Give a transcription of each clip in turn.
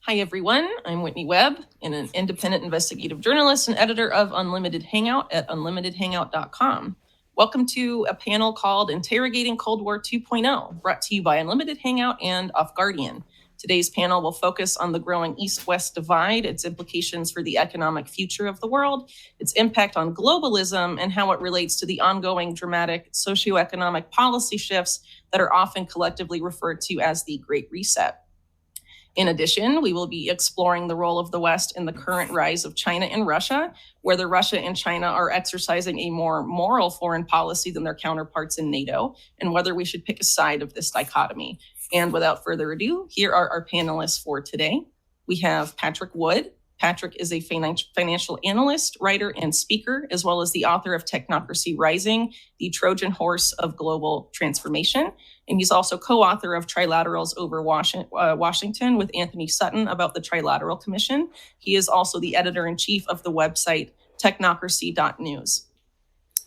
Hi, everyone. I'm Whitney Webb, and an independent investigative journalist and editor of Unlimited Hangout at unlimitedhangout.com. Welcome to a panel called Interrogating Cold War 2.0, brought to you by Unlimited Hangout and Off Guardian. Today's panel will focus on the growing East-West divide, its implications for the economic future of the world, its impact on globalism, and how it relates to the ongoing dramatic socioeconomic policy shifts that are often collectively referred to as the Great Reset. In addition, we will be exploring the role of the West in the current rise of China and Russia, whether Russia and China are exercising a more moral foreign policy than their counterparts in NATO, and whether we should pick a side of this dichotomy. And without further ado, here are our panelists for today. We have Patrick Wood. Patrick is a financial analyst, writer, and speaker, as well as the author of Technocracy Rising, the Trojan Horse of Global Transformation. And he's also co-author of Trilaterals over Washington with Anthony Sutton about the Trilateral Commission. He is also the editor-in-chief of the website technocracy.news.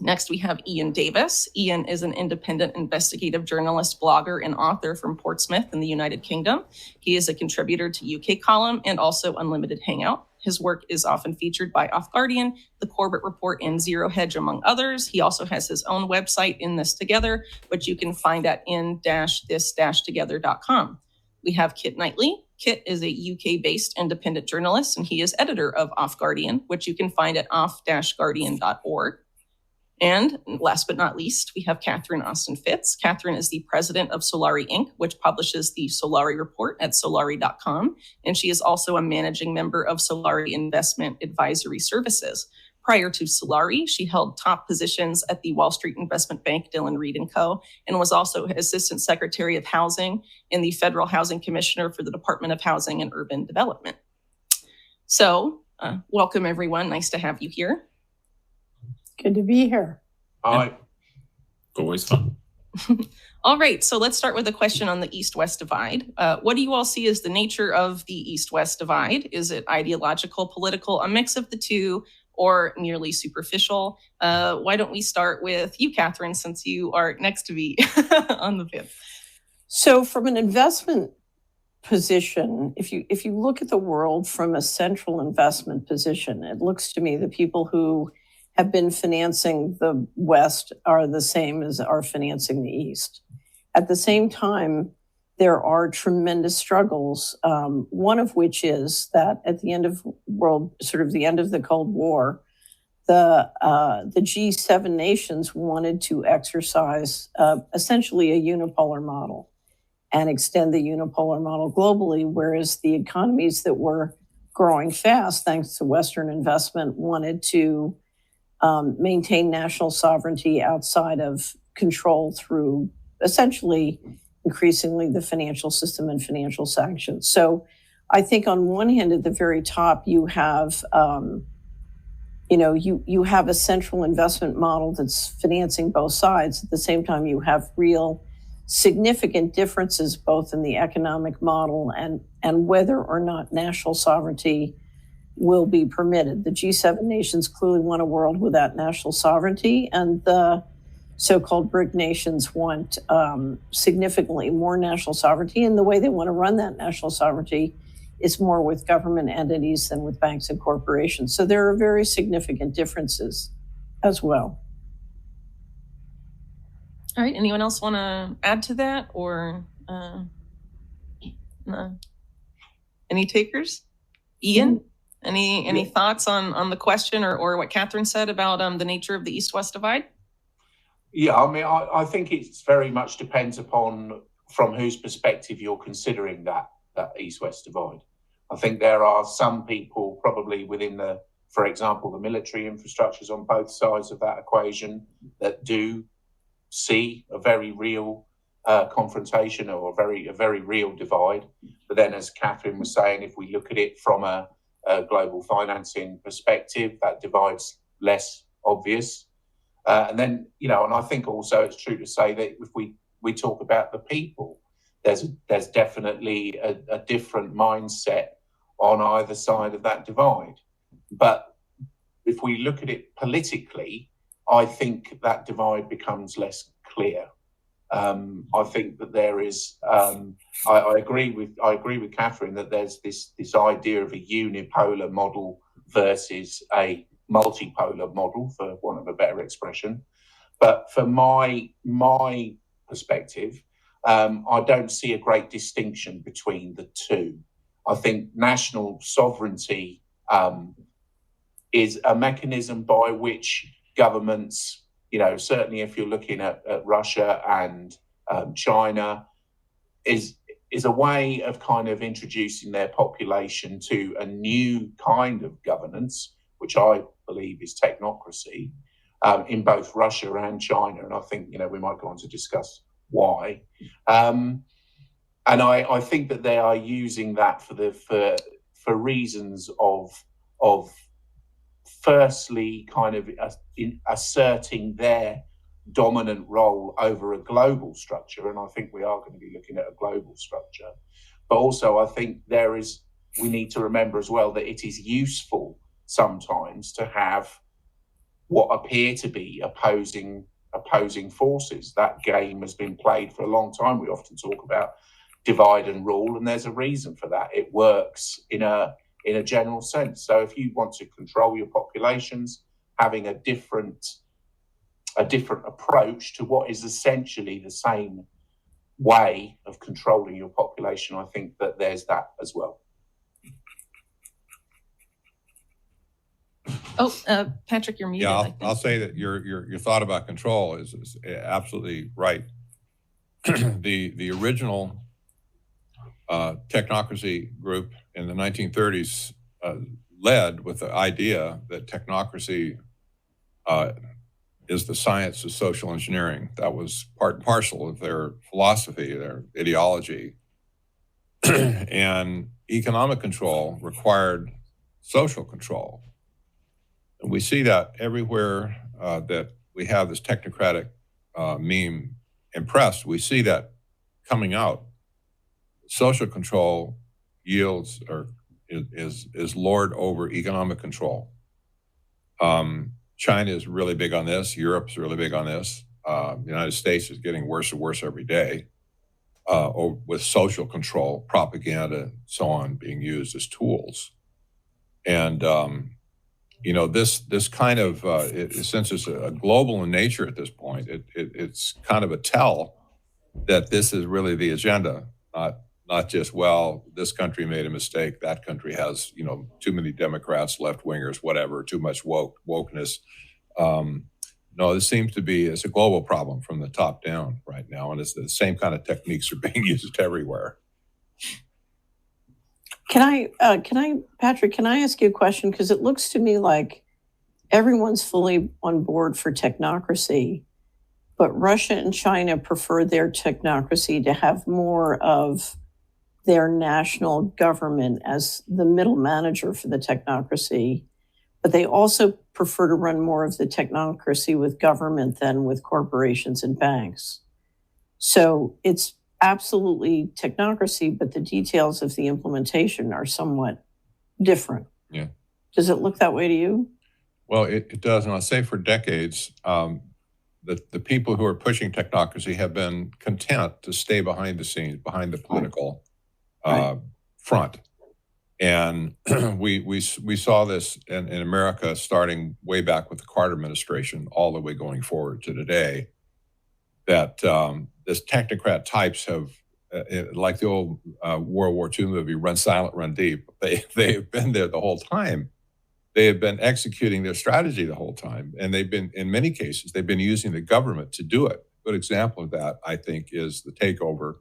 Next, we have Iain Davis. Iain is an independent investigative journalist, blogger, and author from Portsmouth in the United Kingdom. He is a contributor to UK Column and also Unlimited Hangout. His work is often featured by Off Guardian, The Corbett Report, and Zero Hedge, among others. He also has his own website, In This Together, which you can find at in-this-together.com. We have Kit Knightley. Kit is a UK-based independent journalist, and he is editor of Off Guardian, which you can find at off-guardian.org. And last but not least, we have Catherine Austin Fitz. Catherine is the president of Solari Inc., which publishes the Solari Report at solari.com. And she is also a managing member of Solari Investment Advisory Services. Prior to Solari, she held top positions at the Wall Street Investment Bank, Dillon Read & Co., and was also Assistant Secretary of Housing and the Federal Housing Commissioner for the Department of Housing and Urban Development. So welcome, everyone. Nice to have you here. Good to be here. Hi. Always fun. All right, so let's start with a question on the East-West divide. What do you all see as the nature of the East-West divide? Is it ideological, political, a mix of the two, or merely superficial? Why don't we start with you, Catherine, since you are next to me on the fifth. So from an investment position, if you look at the world from a central investment position, it looks to me the people who have been financing the West are the same as are financing the East. At the same time, there are tremendous struggles, one of which is that at the end of the end of the Cold War, the G7 nations wanted to exercise essentially a unipolar model and extend the unipolar model globally, whereas the economies that were growing fast, thanks to Western investment, wanted to maintain national sovereignty outside of control through essentially increasingly the financial system and financial sanctions. So I think on one hand, at the very top, you have, you have a central investment model that's financing both sides. At the same time, you have real significant differences both in the economic model and whether or not national sovereignty will be permitted. The G7 nations clearly want a world without national sovereignty, and the so-called BRIC nations want significantly more national sovereignty, and the way they want to run that national sovereignty is more with government entities than with banks and corporations. So there are very significant differences as well. All right, anyone else want to add to that, or any takers? Iain? Any thoughts on the question or what Catherine said about the nature of the East-West divide? Yeah, I mean, I think it's very much depends upon from whose perspective you're considering that East-West divide. I think there are some people probably within for example, the military infrastructures on both sides of that equation that do see a very real confrontation or a very real divide. But then, as Catherine was saying, if we look at it from a global financing perspective, that divide's less obvious. And then, and I think also it's true to say that if we talk about the people, there's definitely a different mindset on either side of that divide. But if we look at it politically, I think that divide becomes less clear. I think that there is. I agree with Catherine that there's this idea of a unipolar model versus a multipolar model, for want of a better expression. But for my perspective, I don't see a great distinction between the two. I think national sovereignty is a mechanism by which governments, certainly if you're looking at Russia and China, is a way of kind of introducing their population to a new kind of governance, which I believe is technocracy, in both Russia and China. And I think, we might go on to discuss why. And I think that they are using that for reasons of firstly kind of asserting their dominant role over a global structure. And I think we are going to be looking at a global structure. But also I think we need to remember as well that it is useful sometimes to have what appear to be opposing forces. That game has been played for a long time. We often talk about divide and rule, and there's a reason for that. It works in a general sense. So if you want to control your populations, having a different approach to what is essentially the same way of controlling your population, I think that there's that as well. Oh, Patrick, you're muted. Yeah, I'll say that your thought about control is absolutely right. The original technocracy group in the 1930s led with the idea that technocracy is the science of social engineering. That was part and parcel of their philosophy, their ideology. And economic control required social control. And we see that everywhere that we have this technocratic meme impressed. We see that coming out. Social control yields or is lord over economic control. China is really big on this. Europe's really big on this. The United States is getting worse and worse every day with social control, propaganda, so on, being used as tools. And this kind of since it's a global in nature at this point, it's kind of a tell that this is really the agenda, not just, well, this country made a mistake, that country has, too many Democrats, left-wingers, whatever, too much wokeness. No, this seems to be, it's a global problem from the top down right now, and it's the same kind of techniques are being used everywhere. Patrick, can I ask you a question? Because it looks to me like everyone's fully on board for technocracy, but Russia and China prefer their technocracy to have more of their national government as the middle manager for the technocracy, but they also prefer to run more of the technocracy with government than with corporations and banks. So it's absolutely technocracy, but the details of the implementation are somewhat different. Yeah. Does it look that way to you? Well, it does. And I'll say for decades, the people who are pushing technocracy have been content to stay behind the scenes, behind the political front. And we saw this in America starting way back with the Carter administration, all the way going forward to today, that this technocrat types have, like the old World War II movie, Run Silent, Run Deep. They've been there the whole time. They have been executing their strategy the whole time. And they've been, in many cases, they've been using the government to do it. A good example of that, I think, is the takeover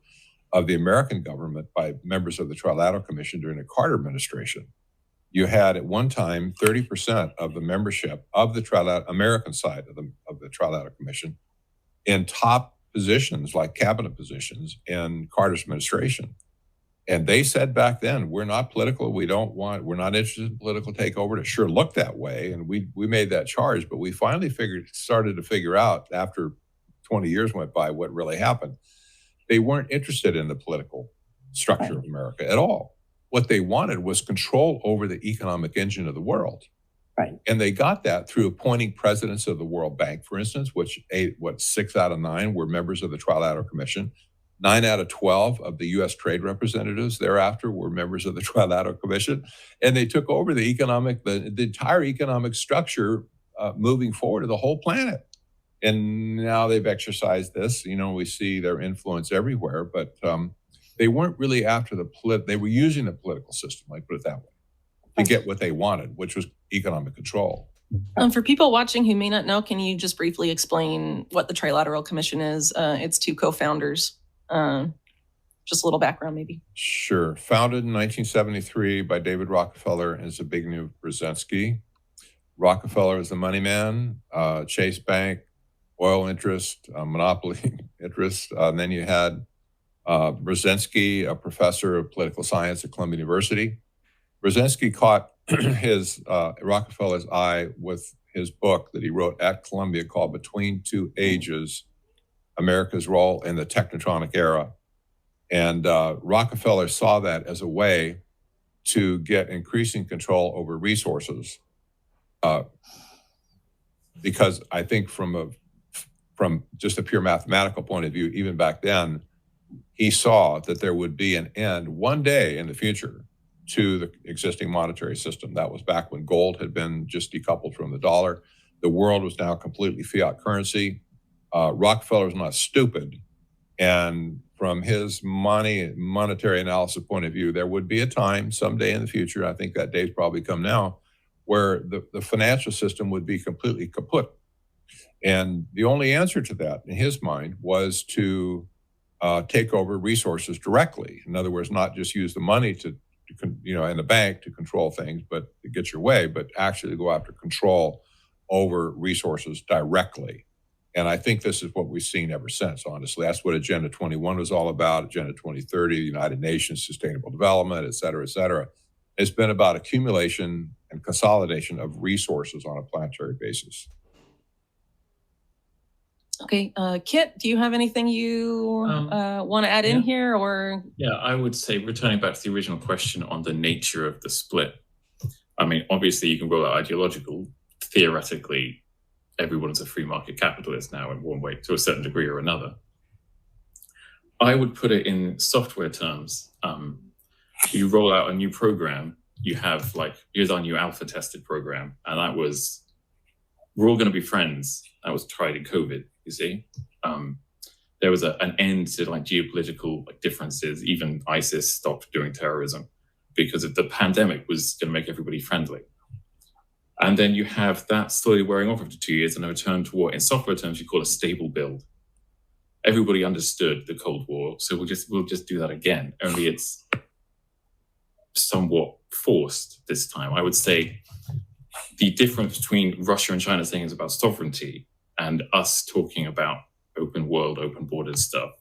of the American government by members of the Trilateral Commission during the Carter administration. You had at one time 30% of the membership of the American side of the Trilateral Commission in top positions, like cabinet positions in Carter's administration. And they said back then, we're not political. We're not interested in political takeover. It sure looked that way. And we made that charge, but we finally started to figure out after 20 years went by what really happened. They weren't interested in the political structure of America at all. What they wanted was control over the economic engine of the world. Right. And they got that through appointing presidents of the World Bank, for instance, which 6 out of 9 were members of the Trilateral Commission. 9 out of 12 of the U.S. trade representatives thereafter were members of the Trilateral Commission. And they took over the entire economic structure moving forward of the whole planet. And now they've exercised this. We see their influence everywhere, but they weren't really after they were using the political system, I put it that way, to get what they wanted, which was economic control. For people watching who may not know, can you just briefly explain what the Trilateral Commission is? Its 2 co-founders. Just a little background, maybe. Sure. Founded in 1973 by David Rockefeller and Zbigniew Brzezinski. Rockefeller is the money man, Chase Bank, oil interest, monopoly interest. And then you had Brzezinski, a professor of political science at Columbia University. Brzezinski caught Rockefeller's eye with his book that he wrote at Columbia called Between Two Ages, America's Role in the Technotronic Era. And Rockefeller saw that as a way to get increasing control over resources. Because I think from just a pure mathematical point of view, even back then, he saw that there would be an end one day in the future to the existing monetary system. That was back when gold had been just decoupled from the dollar. The world was now completely fiat currency. Rockefeller was not stupid. And from his monetary analysis point of view, there would be a time someday in the future, I think that day's probably come now, where the financial system would be completely kaput. And the only answer to that, in his mind, was to take over resources directly. In other words, not just use the money in the bank to control things, but to get your way, but actually go after control over resources directly. And I think this is what we've seen ever since, honestly. That's what Agenda 21 was all about, Agenda 2030, the United Nations Sustainable Development, et cetera, et cetera. It's been about accumulation and consolidation of resources on a planetary basis. Okay, Kit, do you have anything you want to add in here, or? Yeah, I would say, returning back to the original question on the nature of the split. I mean, obviously you can roll out ideological. Theoretically, everyone's a free market capitalist now in one way, to a certain degree or another. I would put it in software terms. You roll out a new program, you have here's our new alpha tested program. And that was, we're all going to be friends. That was tried in COVID, you see. There was an end to geopolitical differences. Even ISIS stopped doing terrorism because the pandemic was going to make everybody friendly. And then you have that slowly wearing off after 2 years and a return to what in software terms you call a stable build. Everybody understood the Cold War, so we'll just do that again. Only it's somewhat forced this time. I would say the difference between Russia and China saying it's about sovereignty and us talking about open world, open borders stuff,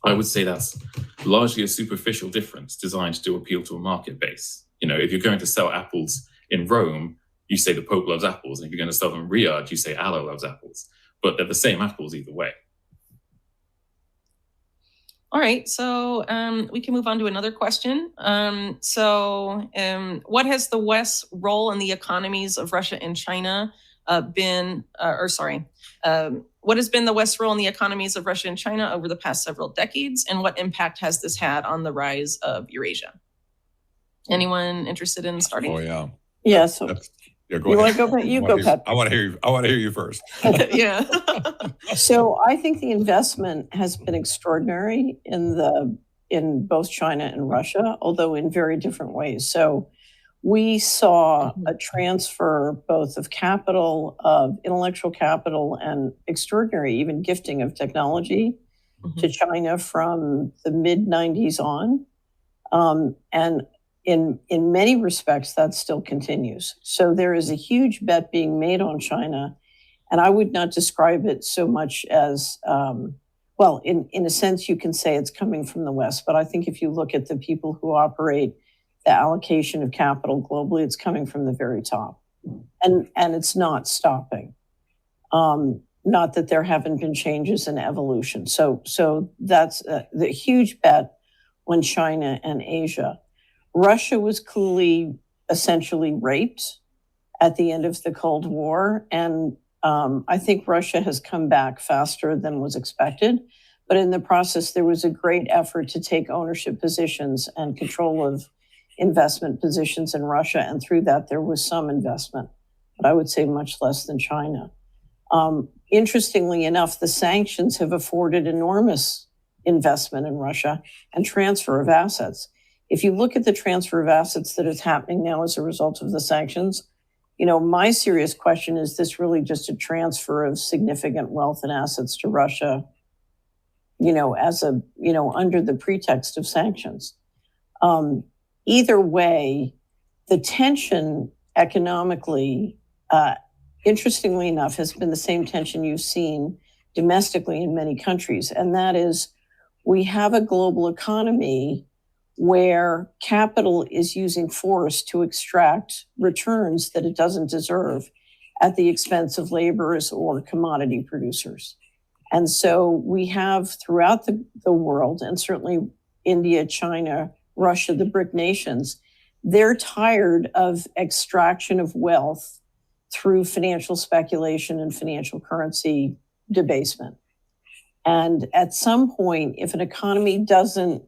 I would say that's largely a superficial difference designed to appeal to a market base. If you're going to sell apples in Rome, you say the Pope loves apples. And if you're going to sell them in Riyadh, you say Allah loves apples. But they're the same apples either way. All right, so we can move on to another question. What has the West's role in the economies of Russia and China been, what has been the West's role in the economies of Russia and China over the past several decades, and what impact has this had on the rise of Eurasia? Anyone interested in starting? Oh, yeah. Yeah, so go you ahead. want to go, Pat? You go, Pat. I want to hear you first. Yeah. So I think the investment has been extraordinary in both China and Russia, although in very different ways. So we saw a transfer both of capital, of intellectual capital, and extraordinary even gifting of technology to China from the mid-90s on. And in many respects, that still continues. So there is a huge bet being made on China. And I would not describe it so much as, in a sense, you can say it's coming from the West. But I think if you look at the people who operate the allocation of capital globally, it's coming from the very top. And it's not stopping. Not that there haven't been changes in evolution. So that's the huge bet on China and Asia. Russia was clearly essentially raped at the end of the Cold War. And I think Russia has come back faster than was expected. But in the process, there was a great effort to take ownership positions and control of investment positions in Russia. And through that, there was some investment, but I would say much less than China. Interestingly enough, the sanctions have afforded enormous investment in Russia and transfer of assets. If you look at the transfer of assets that is happening now as a result of the sanctions, my serious question is this really just a transfer of significant wealth and assets to Russia, as under the pretext of sanctions. Either way, the tension economically, interestingly enough, has been the same tension you've seen domestically in many countries. And that is, we have a global economy where capital is using force to extract returns that it doesn't deserve at the expense of laborers or commodity producers. And so we have throughout the world, and certainly India, China, Russia, the BRIC nations, they're tired of extraction of wealth through financial speculation and financial currency debasement. And at some point, if an economy doesn't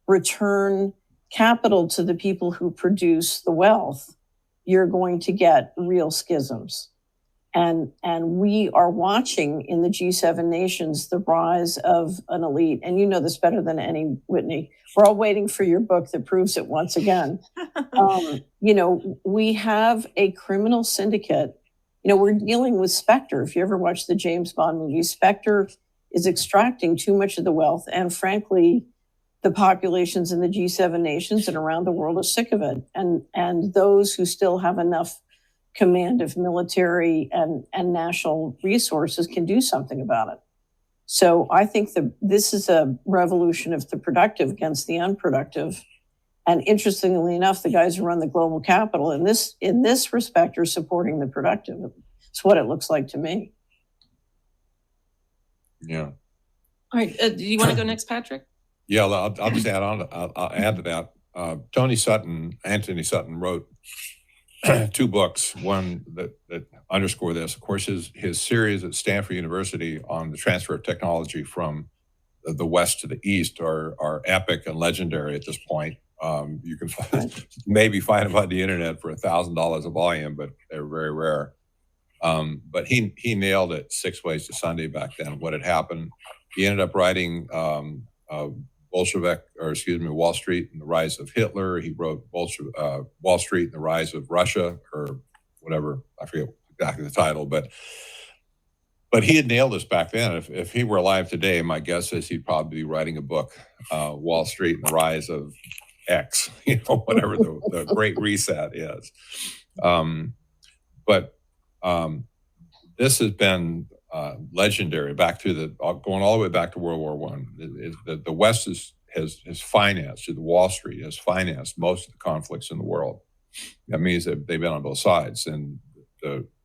return capital to the people who produce the wealth, you're going to get real schisms. And we are watching in the G7 nations the rise of an elite. And you know this better than any, Whitney. We're all waiting for your book that proves it once again. We have a criminal syndicate. We're dealing with Spectre. If you ever watch the James Bond movie, Spectre is extracting too much of the wealth. And frankly, the populations in the G7 nations and around the world are sick of it. And those who still have enough command of military and national resources can do something about it. So I think this is a revolution of the productive against the unproductive. And interestingly enough, the guys who run the global capital in this respect are supporting the productive. It's what it looks like to me. Yeah. All right. Do you want to go next, Patrick? Yeah, I'll just add on. I'll add to that. Anthony Sutton wrote two books, one that underscore this. Of course, his series at Stanford University on the transfer of technology from the West to the East are epic and legendary at this point. You can maybe find them on the internet for $1,000 a volume, but they're very rare. But he nailed it 6 Ways to Sunday back then, what had happened. He ended up writing Wall Street and the Rise of Hitler. He wrote Wall Street and the Rise of Russia, or whatever, I forget exactly the title, but he had nailed this back then. If he were alive today, my guess is he'd probably be writing a book, Wall Street and the Rise of X, whatever the Great Reset is. But this has been legendary, going all the way back to World War I. The West has financed, the Wall Street has financed most of the conflicts in the world. That means that they've been on both sides. And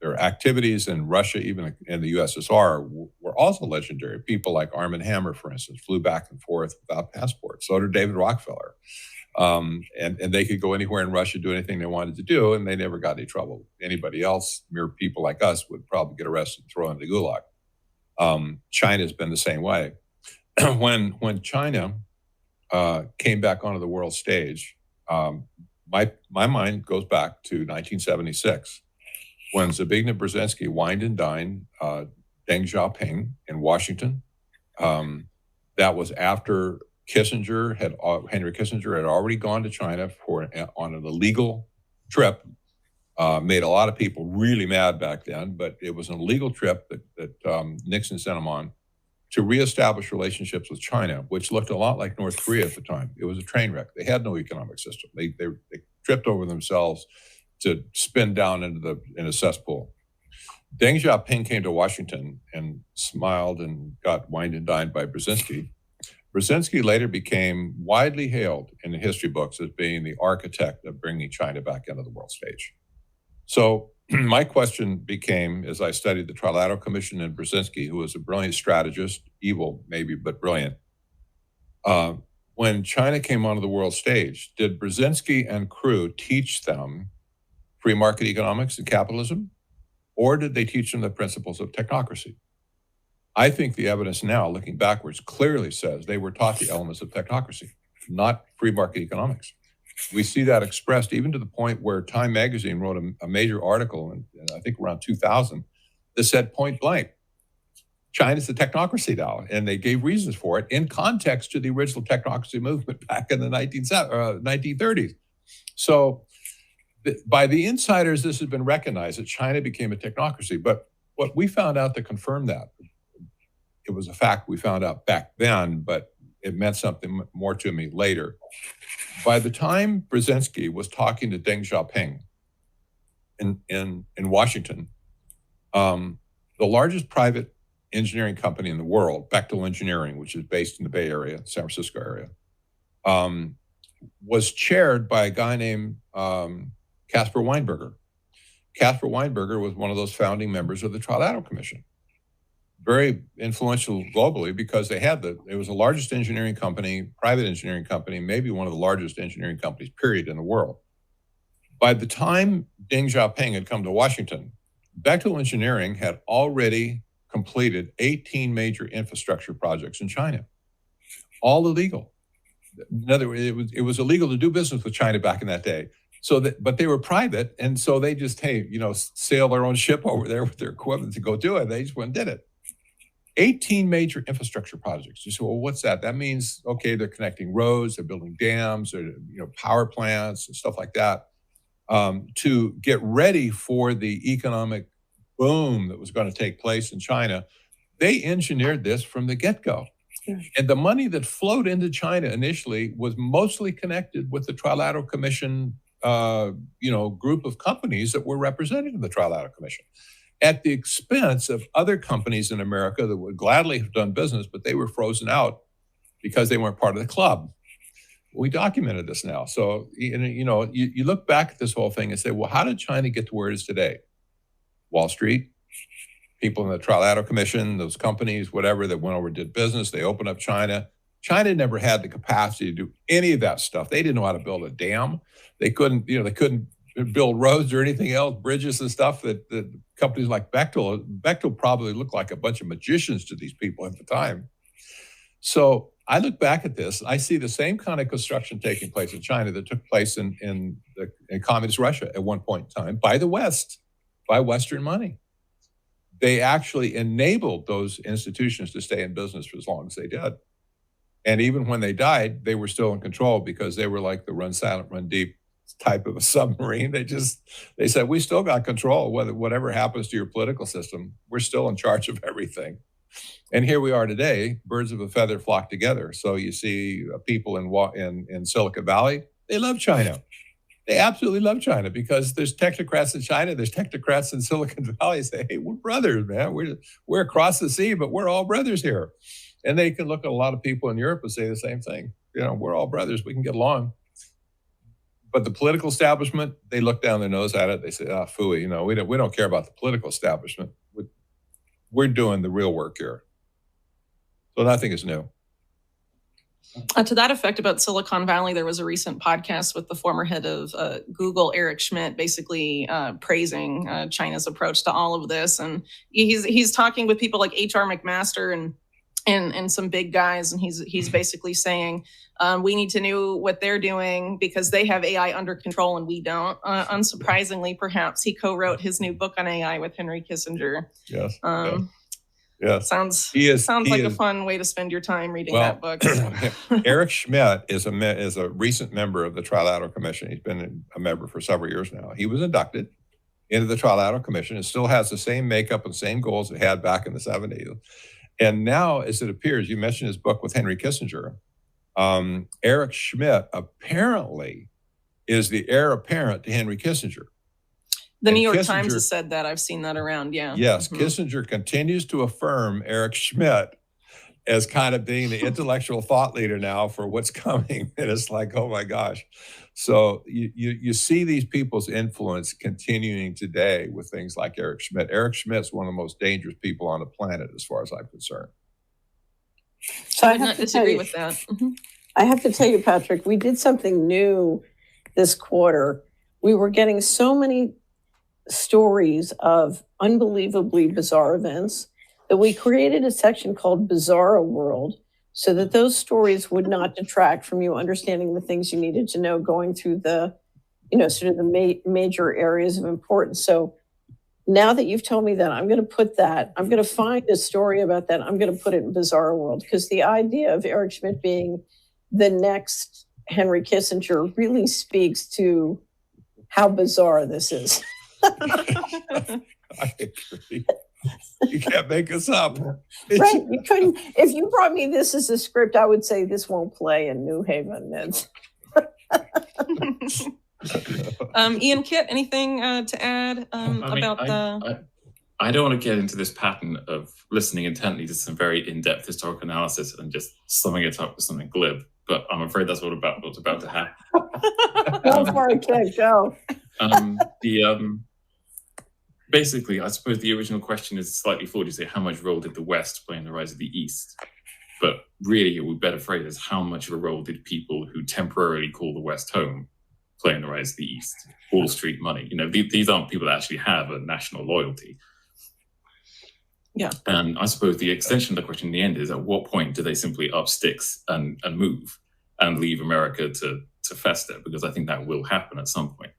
their activities in Russia, even in the USSR, were also legendary. People like Arm & Hammer, for instance, flew back and forth without passports. So did David Rockefeller. And they could go anywhere in Russia, do anything they wanted to do, and they never got any trouble. Anybody else, mere people like us, would probably get arrested and thrown into the gulag. China's been the same way. When China came back onto the world stage, my mind goes back to 1976, when Zbigniew Brzezinski wined and dined Deng Xiaoping in Washington. That was after Henry Kissinger had already gone to China on an illegal trip. Made a lot of people really mad back then, but it was an illegal trip that Nixon sent him on to reestablish relationships with China, which looked a lot like North Korea at the time. It was a train wreck. They had no economic system. They tripped over themselves to spin down in a cesspool. Deng Xiaoping came to Washington and smiled and got wined and dined by Brzezinski. Brzezinski later became widely hailed in the history books as being the architect of bringing China back into the world stage. So my question became, as I studied the Trilateral Commission and Brzezinski, who was a brilliant strategist, evil maybe, but brilliant. When China came onto the world stage, did Brzezinski and crew teach them free market economics and capitalism, or did they teach them the principles of technocracy? I think the evidence now, looking backwards, clearly says they were taught the elements of technocracy, not free market economics. We see that expressed even to the point where Time magazine wrote a major article in I think around 2000 that said point blank, China's a technocracy now, and they gave reasons for it in context to the original technocracy movement back in the 1930s. So by the insiders, this has been recognized that China became a technocracy. But what we found out to confirm that, it was a fact we found out back then, but it meant something more to me later. By the time Brzezinski was talking to Deng Xiaoping in Washington, the largest private engineering company in the world, Bechtel Engineering, which is based in the Bay Area, San Francisco area, was chaired by a guy named Caspar Weinberger. Caspar Weinberger was one of those founding members of the Trilateral Commission. Very influential globally because it was the largest engineering company, private engineering company, maybe one of the largest engineering companies, period, in the world. By the time Deng Xiaoping had come to Washington, Bechtel Engineering had already completed 18 major infrastructure projects in China, all illegal. In other words, it was illegal to do business with China back in that day. But they were private, and so they just, sail their own ship over there with their equipment to go do it. They just went and did it. 18 major infrastructure projects. You say, well, what's that? That means, okay, they're connecting roads, they're building dams, or power plants and stuff like that, to get ready for the economic boom that was going to take place in China. They engineered this from the get-go. Yeah. And the money that flowed into China initially was mostly connected with the Trilateral Commission, group of companies that were represented in the Trilateral Commission, at the expense of other companies in America that would gladly have done business, but they were frozen out because they weren't part of the club. We documented this now. So, you look back at this whole thing and say, well, how did China get to where it is today? Wall Street, people in the Trilateral Commission, those companies, whatever, that went over and did business. They opened up China. China never had the capacity to do any of that stuff. They didn't know how to build a dam. They couldn't build roads or anything else, bridges and stuff that companies like Bechtel probably looked like a bunch of magicians to these people at the time. So I look back at this, I see the same kind of construction taking place in China that took place in communist Russia at one point in time by the West, by Western money. They actually enabled those institutions to stay in business for as long as they did. And even when they died, they were still in control because they were like the run silent, run deep type of a submarine. They said, we still got control. Whatever happens to your political system, we're still in charge of everything. And here we are today, birds of a feather flock together. So you see people in Silicon Valley, they love China. They absolutely love China because there's technocrats in China, there's technocrats in Silicon Valley say, hey, we're brothers, man. We're across the sea, but we're all brothers here. And they can look at a lot of people in Europe and say the same thing. We're all brothers. We can get along. But the political establishment, they look down their nose at it. They say, phooey, we don't care about the political establishment. We're doing the real work here. So nothing is new. To that effect about Silicon Valley, there was a recent podcast with the former head of Google, Eric Schmidt, basically praising China's approach to all of this. And he's talking with people like H.R. McMaster and some big guys, and he's basically saying we need to know what they're doing because they have AI under control and we don't. Unsurprisingly, perhaps he co-wrote his new book on AI with Henry Kissinger. Yes. Yeah. Sounds like a fun way to spend your time reading that book. Eric Schmidt is a recent member of the Trilateral Commission. He's been a member for several years now. He was inducted into the Trilateral Commission. It still has the same makeup and same goals it had back in the 70s. And now, as it appears, you mentioned his book with Henry Kissinger. Eric Schmidt apparently is the heir apparent to Henry Kissinger. The New York Times has said that. I've seen that around, yeah. Yes, Kissinger continues to affirm Eric Schmidt as kind of being the intellectual thought leader now for what's coming. And it's like, oh my gosh. So you see these people's influence continuing today with things like Eric Schmidt. Eric Schmidt's one of the most dangerous people on the planet as far as I'm concerned. So I would not disagree with that. I have to tell you, Patrick, we did something new this quarter. we were getting so many stories of unbelievably bizarre events that we created a section called Bizarro World so that those stories would not detract from you understanding the things you needed to know going through the, sort of the major areas of importance. So now that you've told me that, I'm going to find a story about that. I'm going to put it in Bizarro World, because the idea of Eric Schmidt being the next Henry Kissinger really speaks to how bizarre this is. I agree. You can't make us up. Right. You couldn't. If you brought me this as a script, I would say this won't play in New Haven. Iain, Kit, anything to add I don't want to get into this pattern of listening intently to some very in-depth historical analysis and just summing it up with something glib, but I'm afraid that's what's about to happen. Go for it, Kit. Go. Basically, I suppose the original question is slightly flawed. You say, how much role did the West play in the rise of the East? But really, it would better phrase as how much of a role did people who temporarily call the West home play in the rise of the East? Wall Street money. These aren't people that actually have a national loyalty. Yeah. And I suppose the extension of the question in the end is, at what point do they simply up sticks and move and leave America to fester? Because I think that will happen at some point.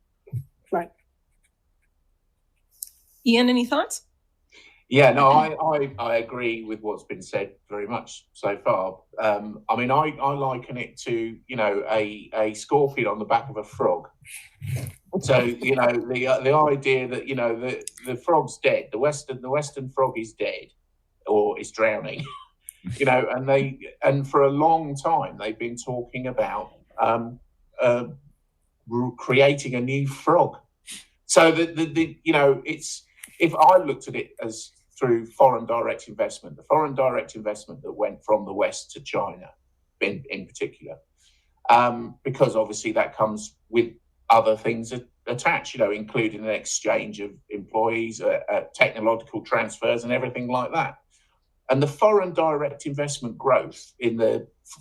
Right. Iain, any thoughts? Yeah, no, I agree with what's been said very much so far. I mean, I liken it to, a scorpion on the back of a frog. So, the idea that, the frog's dead, the Western frog is dead or is drowning, and for a long time they've been talking about creating a new frog. So it's, if I looked at it as through foreign direct investment, the foreign direct investment that went from the West to China in particular, because obviously that comes with other things attached, including an exchange of employees, technological transfers and everything like that. And the foreign direct investment growth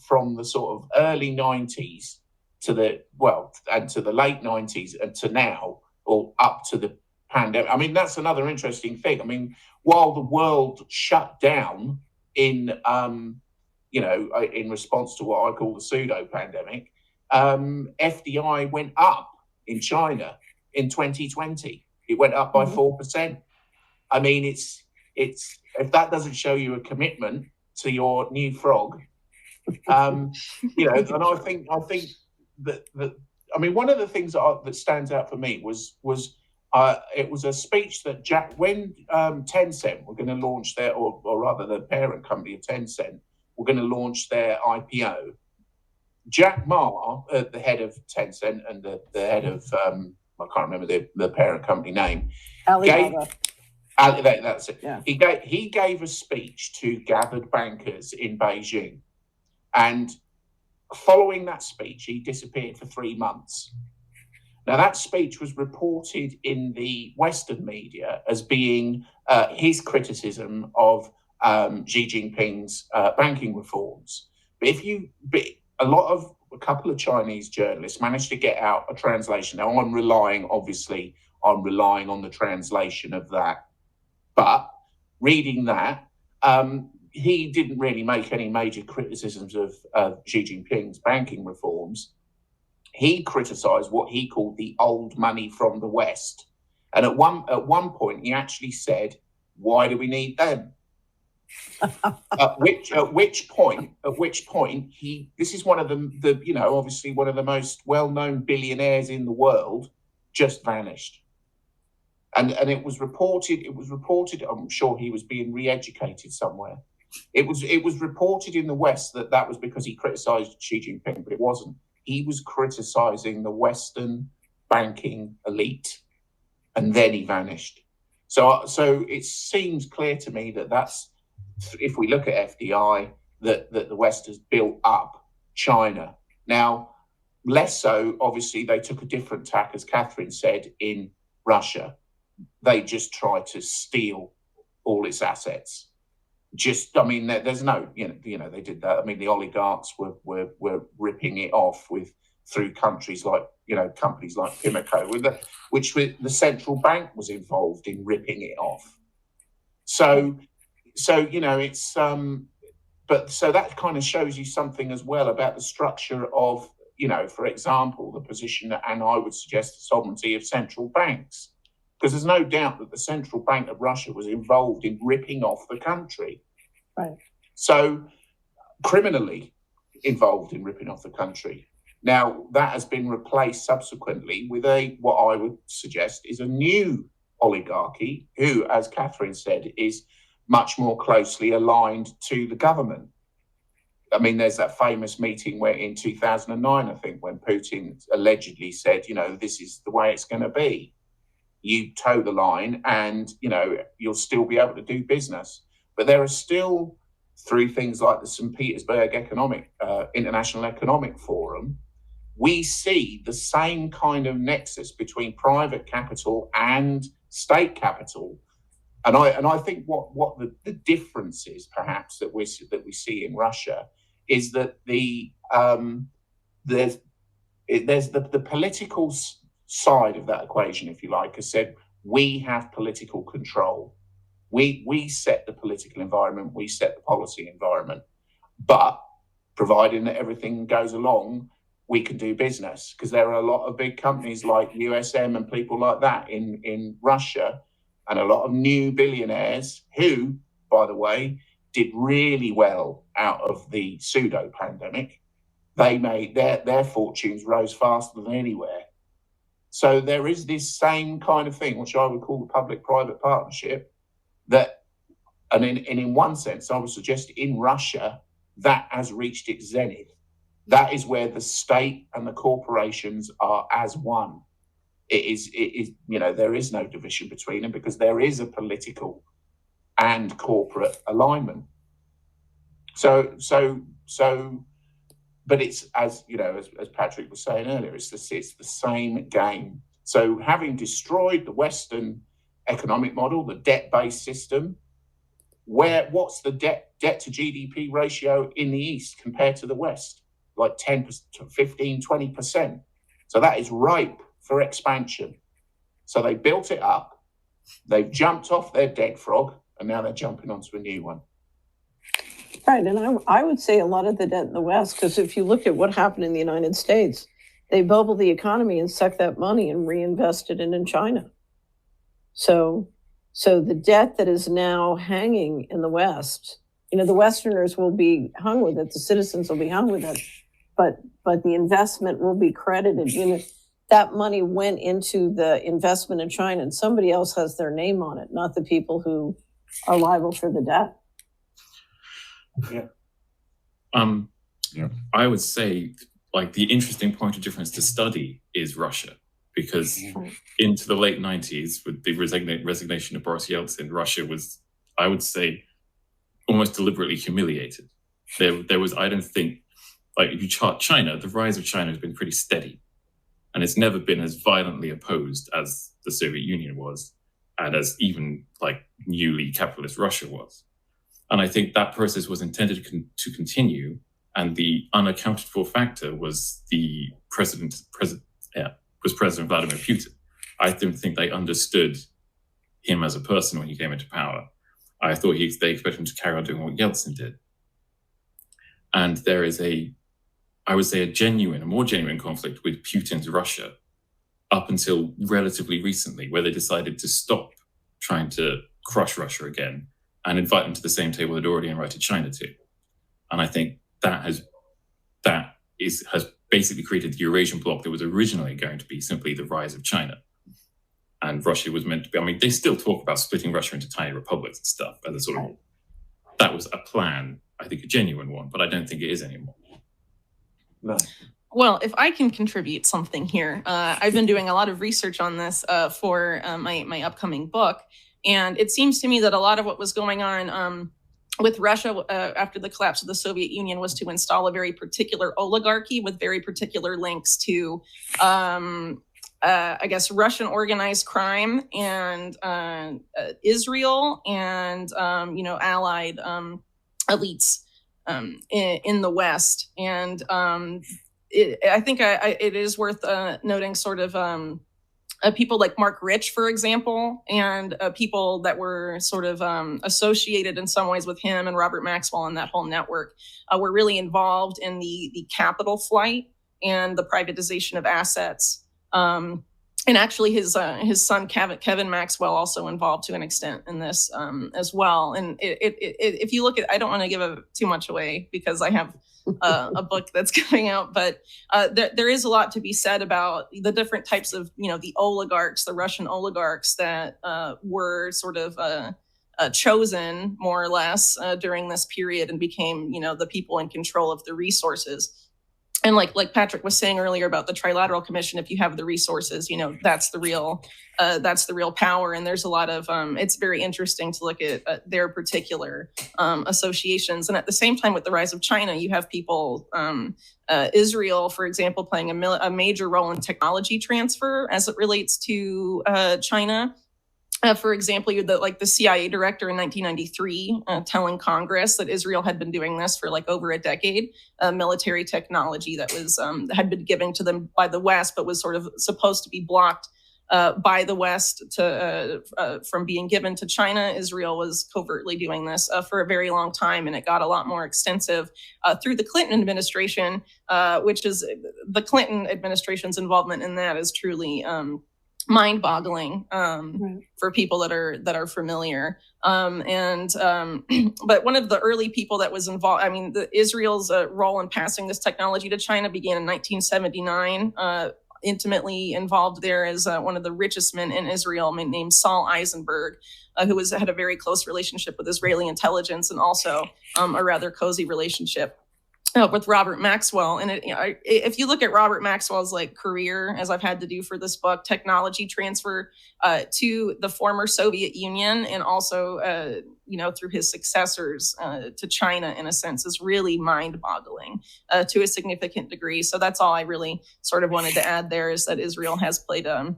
from the sort of early 90s to the late 90s and to now, or up to the pandemic. I mean, that's another interesting thing. I mean, while the world shut down in response to what I call the pseudo pandemic, FDI went up in China in 2020. It went up by 4%. I mean, it's if that doesn't show you a commitment to your new frog, and I think that I mean, one of the things that stands out for me was it was a speech that when Tencent were going to launch their, or rather the parent company of Tencent, were going to launch their IPO. Jack Ma, the head of Tencent and the head of, I can't remember the parent company name. Alibaba. That's it. Yeah. He gave a speech to gathered bankers in Beijing. And following that speech, he disappeared for 3 months. Now, that speech was reported in the Western media as being his criticism of Xi Jinping's banking reforms. But a couple of Chinese journalists managed to get out a translation. Now, I'm relying on the translation of that. But reading that, he didn't really make any major criticisms of Xi Jinping's banking reforms. He criticized what he called the old money from the West. And at one point, he actually said, "Why do we need them?" at which point, this is one of obviously one of the most well-known billionaires in the world, just vanished. And it was reported, I'm sure he was being re-educated somewhere. It was reported in the West that was because he criticized Xi Jinping, but it wasn't. He was criticizing the Western banking elite, and then he vanished. So it seems clear to me that's, if we look at FDI, that the West has built up China. Now, less so, obviously, they took a different tack, as Catherine said, in Russia. They just tried to steal all its assets. There's no, they did that. I mean, the oligarchs were ripping it off through countries like, companies like Pimlico, which the central bank was involved in ripping it off. So it's but so that kind of shows you something as well about the structure of, for example, the position and I would suggest the sovereignty of central banks, because there's no doubt that the central bank of Russia was involved in ripping off the country. Right. So criminally involved in ripping off the country. Now, that has been replaced subsequently with what I would suggest is a new oligarchy who, as Catherine said, is much more closely aligned to the government. I mean, there's that famous meeting where in 2009, I think, when Putin allegedly said, this is the way it's going to be. You toe the line and, you'll still be able to do business. But there are still, through things like the St. Petersburg International Economic Forum, we see the same kind of nexus between private capital and state capital. And I think what the difference is, perhaps, that we see in Russia is that there's the political side of that equation, if you like, has said we have political control. We set the political environment, we set the policy environment, but providing that everything goes along, we can do business, because there are a lot of big companies like USM and people like that in Russia, and a lot of new billionaires who, by the way, did really well out of the pseudo pandemic. They made their fortunes rose faster than anywhere. So there is this same kind of thing, which I would call the public-private partnership, that, and in one sense, I would suggest in Russia, that has reached its zenith. That is where the state and the corporations are as one. It is, there is no division between them because there is a political and corporate alignment. So, but it's as Patrick was saying earlier, it's the same game. So, having destroyed the Western economic model, the debt-based system, what's the debt to GDP ratio in the East compared to the West? Like 10 to 15, 20%. So that is ripe for expansion. So they built it up, they've jumped off their dead frog, and now they're jumping onto a new one. Right, and I would say a lot of the debt in the West, because if you look at what happened in the United States, they bubbled the economy and sucked that money and reinvested it in China. So the debt that is now hanging in the West, the Westerners will be hung with it, the citizens will be hung with it, but the investment will be credited. That money went into the investment in China, and somebody else has their name on it, not the people who are liable for the debt. Yeah. I would say, the interesting point of difference to study is Russia, because into the late 90s, with the resignation of Boris Yeltsin, Russia was, I would say, almost deliberately humiliated. There was, I don't think, if you chart China, the rise of China has been pretty steady. And it's never been as violently opposed as the Soviet Union was, and as even newly capitalist Russia was. And I think that process was intended to continue. And the unaccounted for factor was President Vladimir Putin. I don't think they understood him as a person when he came into power. I thought they expected him to carry on doing what Yeltsin did. And there is I would say, a more genuine conflict with Putin's Russia up until relatively recently, where they decided to stop trying to crush Russia again and invite them to the same table they'd already invited China to. And I think that has basically created the Eurasian bloc that was originally going to be simply the rise of China. And Russia was meant to be, they still talk about splitting Russia into tiny republics and stuff as a sort of, that was a plan, I think a genuine one, but I don't think it is anymore. No. Well, if I can contribute something here, I've been doing a lot of research on this for my upcoming book. And it seems to me that a lot of what was going on with Russia after the collapse of the Soviet Union was to install a very particular oligarchy with very particular links to, Russian organized crime and Israel and, allied elites in the West. And I think it is worth noting sort of people like Mark Rich, for example, and people that were sort of associated in some ways with him and Robert Maxwell and that whole network were really involved in the capital flight and the privatization of assets. And actually, his son Kevin Maxwell also involved to an extent in this as well. And if you look at, I don't want to give too much away because I have a book that's coming out, but there is a lot to be said about the different types of, the oligarchs, the Russian oligarchs that were sort of chosen more or less during this period and became, the people in control of the resources. And like Patrick was saying earlier about the Trilateral Commission, if you have the resources, that's the real power. And there's a lot of it's very interesting to look at their particular associations. And at the same time, with the rise of China, you have people, Israel, for example, playing a major role in technology transfer as it relates to China. For example, the CIA director in 1993 telling Congress that Israel had been doing this for over a decade, military technology that was had been given to them by the West, but was sort of supposed to be blocked by the West from being given to China. Israel was covertly doing this for a very long time, and it got a lot more extensive through the Clinton administration, which is the Clinton administration's involvement in that is truly mind-boggling for people that are familiar. But one of the early people that was involved, Israel's role in passing this technology to China began in 1979. Intimately involved there is one of the richest men in Israel named Saul Eisenberg, who had a very close relationship with Israeli intelligence and also a rather cozy relationship with Robert Maxwell. And if you look at Robert Maxwell's career, as I've had to do for this book, technology transfer to the former Soviet Union and also, through his successors to China, in a sense, is really mind-boggling to a significant degree. So that's all I really sort of wanted to add there, is that Israel has played a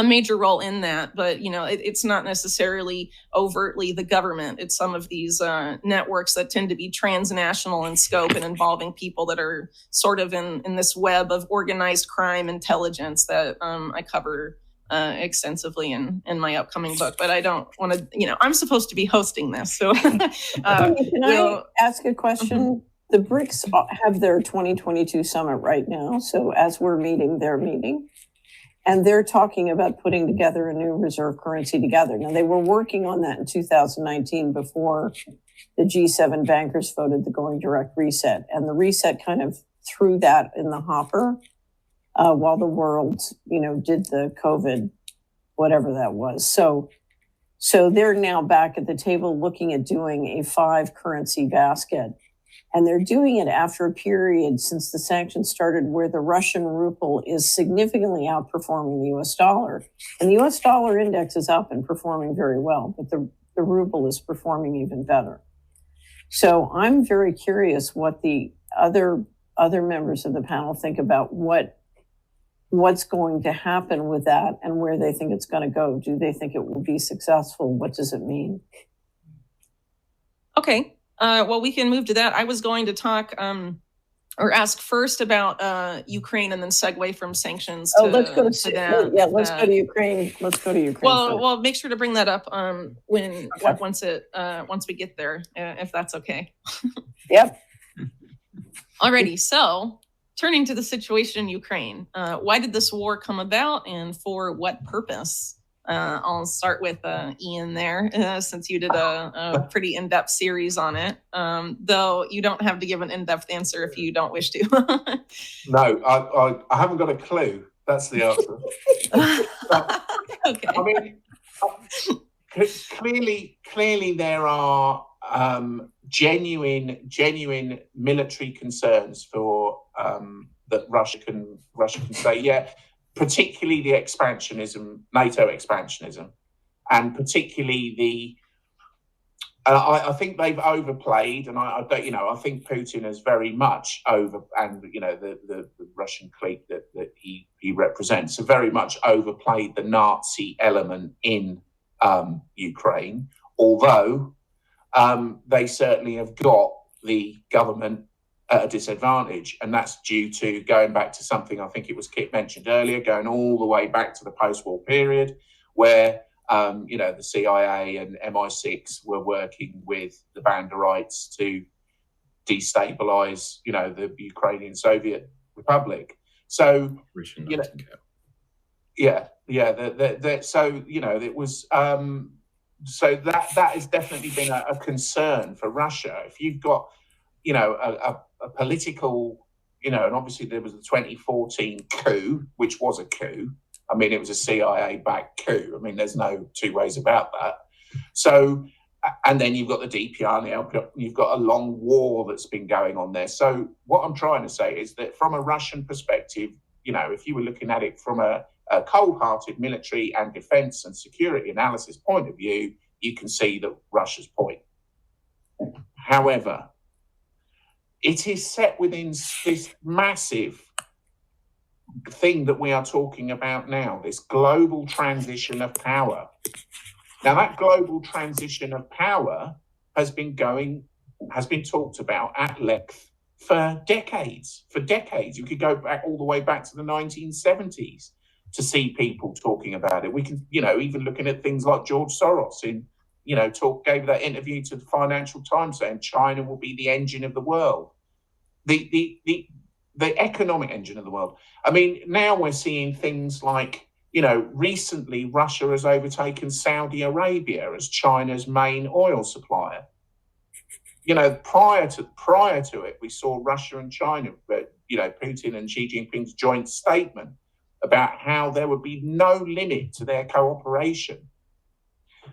major role in that, but it's not necessarily overtly the government. It's some of these networks that tend to be transnational in scope and involving people that are sort of in this web of organized crime intelligence that I cover extensively in my upcoming book. But I don't want to, I'm supposed to be hosting this, so. Can I ask a question? Mm-hmm. The BRICS have their 2022 summit right now, so as we're meeting, they're meeting. And they're talking about putting together a new reserve currency together. Now, they were working on that in 2019 before the G7 bankers voted the going direct reset. And the reset kind of threw that in the hopper while the world, did the COVID, whatever that was. So they're now back at the table looking at doing a 5 currency basket. And they're doing it after a period since the sanctions started where the Russian ruble is significantly outperforming the US dollar. And the US dollar index is up and performing very well, but the ruble is performing even better. So I'm very curious what the other members of the panel think about what's going to happen with that and where they think it's going to go. Do they think it will be successful? What does it mean? Okay. Well, we can move to that. I was going to talk or ask first about Ukraine and then segue from sanctions to, let's go to that. Yeah, let's go to Ukraine. Let's go to Ukraine. Well, make sure to bring that up once we get there, if that's okay. Yep. Alrighty. So, turning to the situation in Ukraine, why did this war come about, and for what purpose? I'll start with Iain there, since you did a pretty in-depth series on it, though you don't have to give an in-depth answer if you don't wish to. No, I haven't got a clue. That's the answer. Okay. I mean, clearly there are genuine military concerns for that Russia can say, yeah. Particularly the expansionism, NATO expansionism, and particularly I think they've overplayed, and I think Putin has very much and the Russian clique that he represents have very much overplayed the Nazi element in Ukraine, although they certainly have got the government at a disadvantage. And that's due to going back to something I think it was Kit mentioned earlier, going all the way back to the post-war period where, the CIA and MI6 were working with the Banderites to destabilize, the Ukrainian Soviet Republic. So, it was, so that has definitely been a concern for Russia. If you've got, a political, and obviously there was the 2014 coup, which was a coup. I mean, it was a CIA-backed coup. I mean, there's no two ways about that. So, and then you've got the DPR, and you've got a long war that's been going on there. So what I'm trying to say is that from a Russian perspective, if you were looking at it from a cold-hearted military and defense and security analysis point of view, you can see that Russia's point. However, it is set within this massive thing that we are talking about now, this global transition of power. Now, that global transition of power has been talked about at length for decades. You could go back all the way back to the 1970s to see people talking about it. We can, even looking at things like George Soros gave that interview to the Financial Times saying China will be the engine of the world, the economic engine of the world. I mean, now we're seeing things like, recently Russia has overtaken Saudi Arabia as China's main oil supplier. Prior to it, we saw Russia and China, Putin and Xi Jinping's joint statement about how there would be no limit to their cooperation.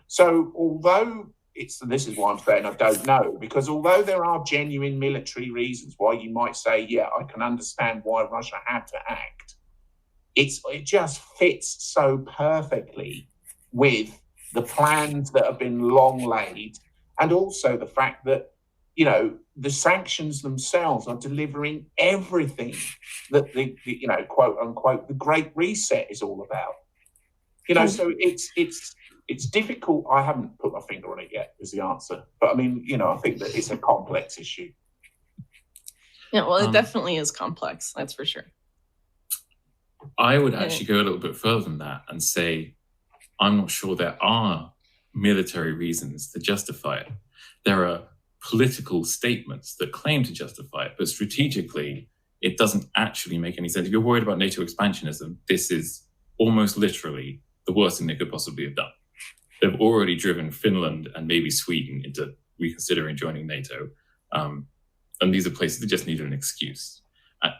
So although this is why I'm saying I don't know, because although there are genuine military reasons why you might say, yeah, I can understand why Russia had to act, it just fits so perfectly with the plans that have been long laid, and also the fact that, the sanctions themselves are delivering everything that the quote unquote, the Great Reset is all about. So it's difficult. I haven't put my finger on it yet, is the answer. But I mean, I think that it's a complex issue. Yeah, well, it definitely is complex. That's for sure. I would actually go a little bit further than that and say, I'm not sure there are military reasons to justify it. There are political statements that claim to justify it, but strategically, it doesn't actually make any sense. If you're worried about NATO expansionism, this is almost literally the worst thing they could possibly have done. They've already driven Finland and maybe Sweden into reconsidering joining NATO. And these are places that just need an excuse.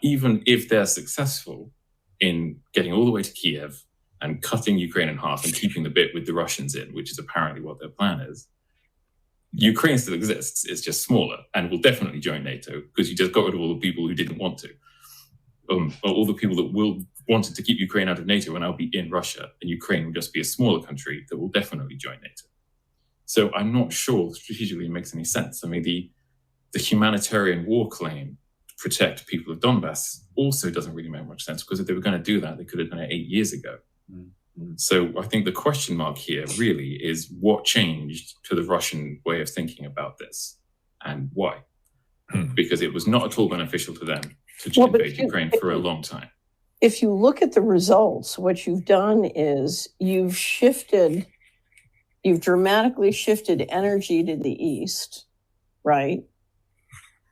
Even if they're successful in getting all the way to Kiev and cutting Ukraine in half and keeping the bit with the Russians in, which is apparently what their plan is, Ukraine still exists. It's just smaller and will definitely join NATO because you just got rid of all the people who didn't want to. All the people that wanted to keep Ukraine out of NATO will now be in Russia, and Ukraine will just be a smaller country that will definitely join NATO. So I'm not sure strategically it makes any sense. I mean, the humanitarian war claim to protect people of Donbass also doesn't really make much sense, because if they were going to do that, they could have done it 8 years ago. Mm-hmm. So I think the question mark here really is what changed to the Russian way of thinking about this and why? Because it was not at all beneficial to them to invade Ukraine for a long time. If you look at the results, what you've done is you've dramatically shifted energy to the east, right?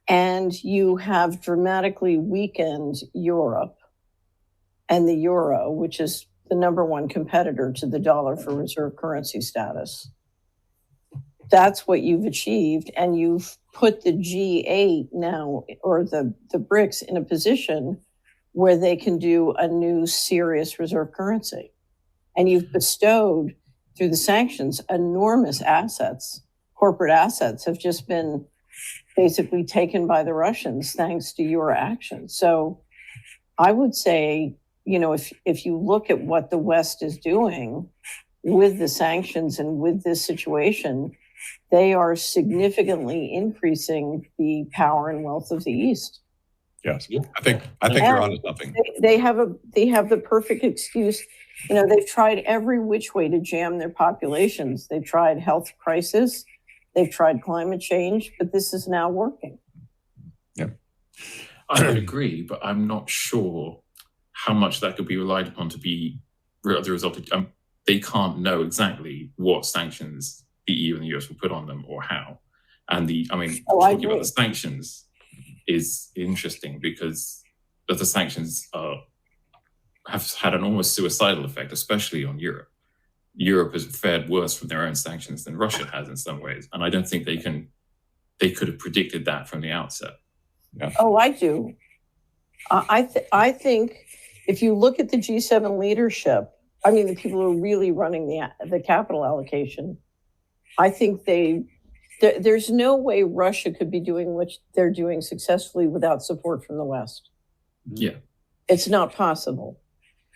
And you have dramatically weakened Europe and the euro, which is the number one competitor to the dollar for reserve currency status. That's what you've achieved. And you've put the G8 now, or the BRICS, in a position where they can do a new serious reserve currency. And you've bestowed, through the sanctions, enormous assets. Corporate assets have just been basically taken by the Russians thanks to your actions. So I would say, if you look at what the West is doing with the sanctions and with this situation, they are significantly increasing the power and wealth of the East. Yes, I think you're onto something. They have the perfect excuse. They've tried every which way to jam their populations. They've tried health crisis, they've tried climate change, but this is now working. Yeah. I would agree, but I'm not sure how much that could be relied upon to be the result of. They can't know exactly what sanctions the EU and the US will put on them or how. And talking about the sanctions is interesting because the sanctions have had an almost suicidal effect, especially on Europe. Europe has fared worse from their own sanctions than Russia has in some ways, and I don't think they could have predicted that from the outset. Yeah. Oh, I do. I think if you look at the G7 leadership, I mean, the people who are really running the capital allocation, I think there's no way Russia could be doing what they're doing successfully without support from the West. Yeah. It's not possible.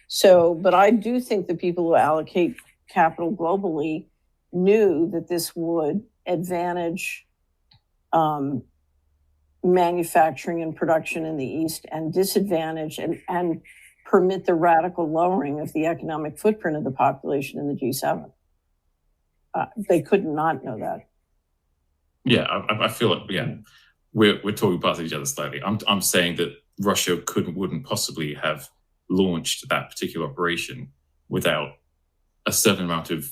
So, but I do think the people who allocate capital globally knew that this would advantage manufacturing and production in the East and disadvantage and permit the radical lowering of the economic footprint of the population in the G7. They could not know that. Yeah, I feel like we're talking past each other slightly. I'm saying that Russia wouldn't possibly have launched that particular operation without a certain amount of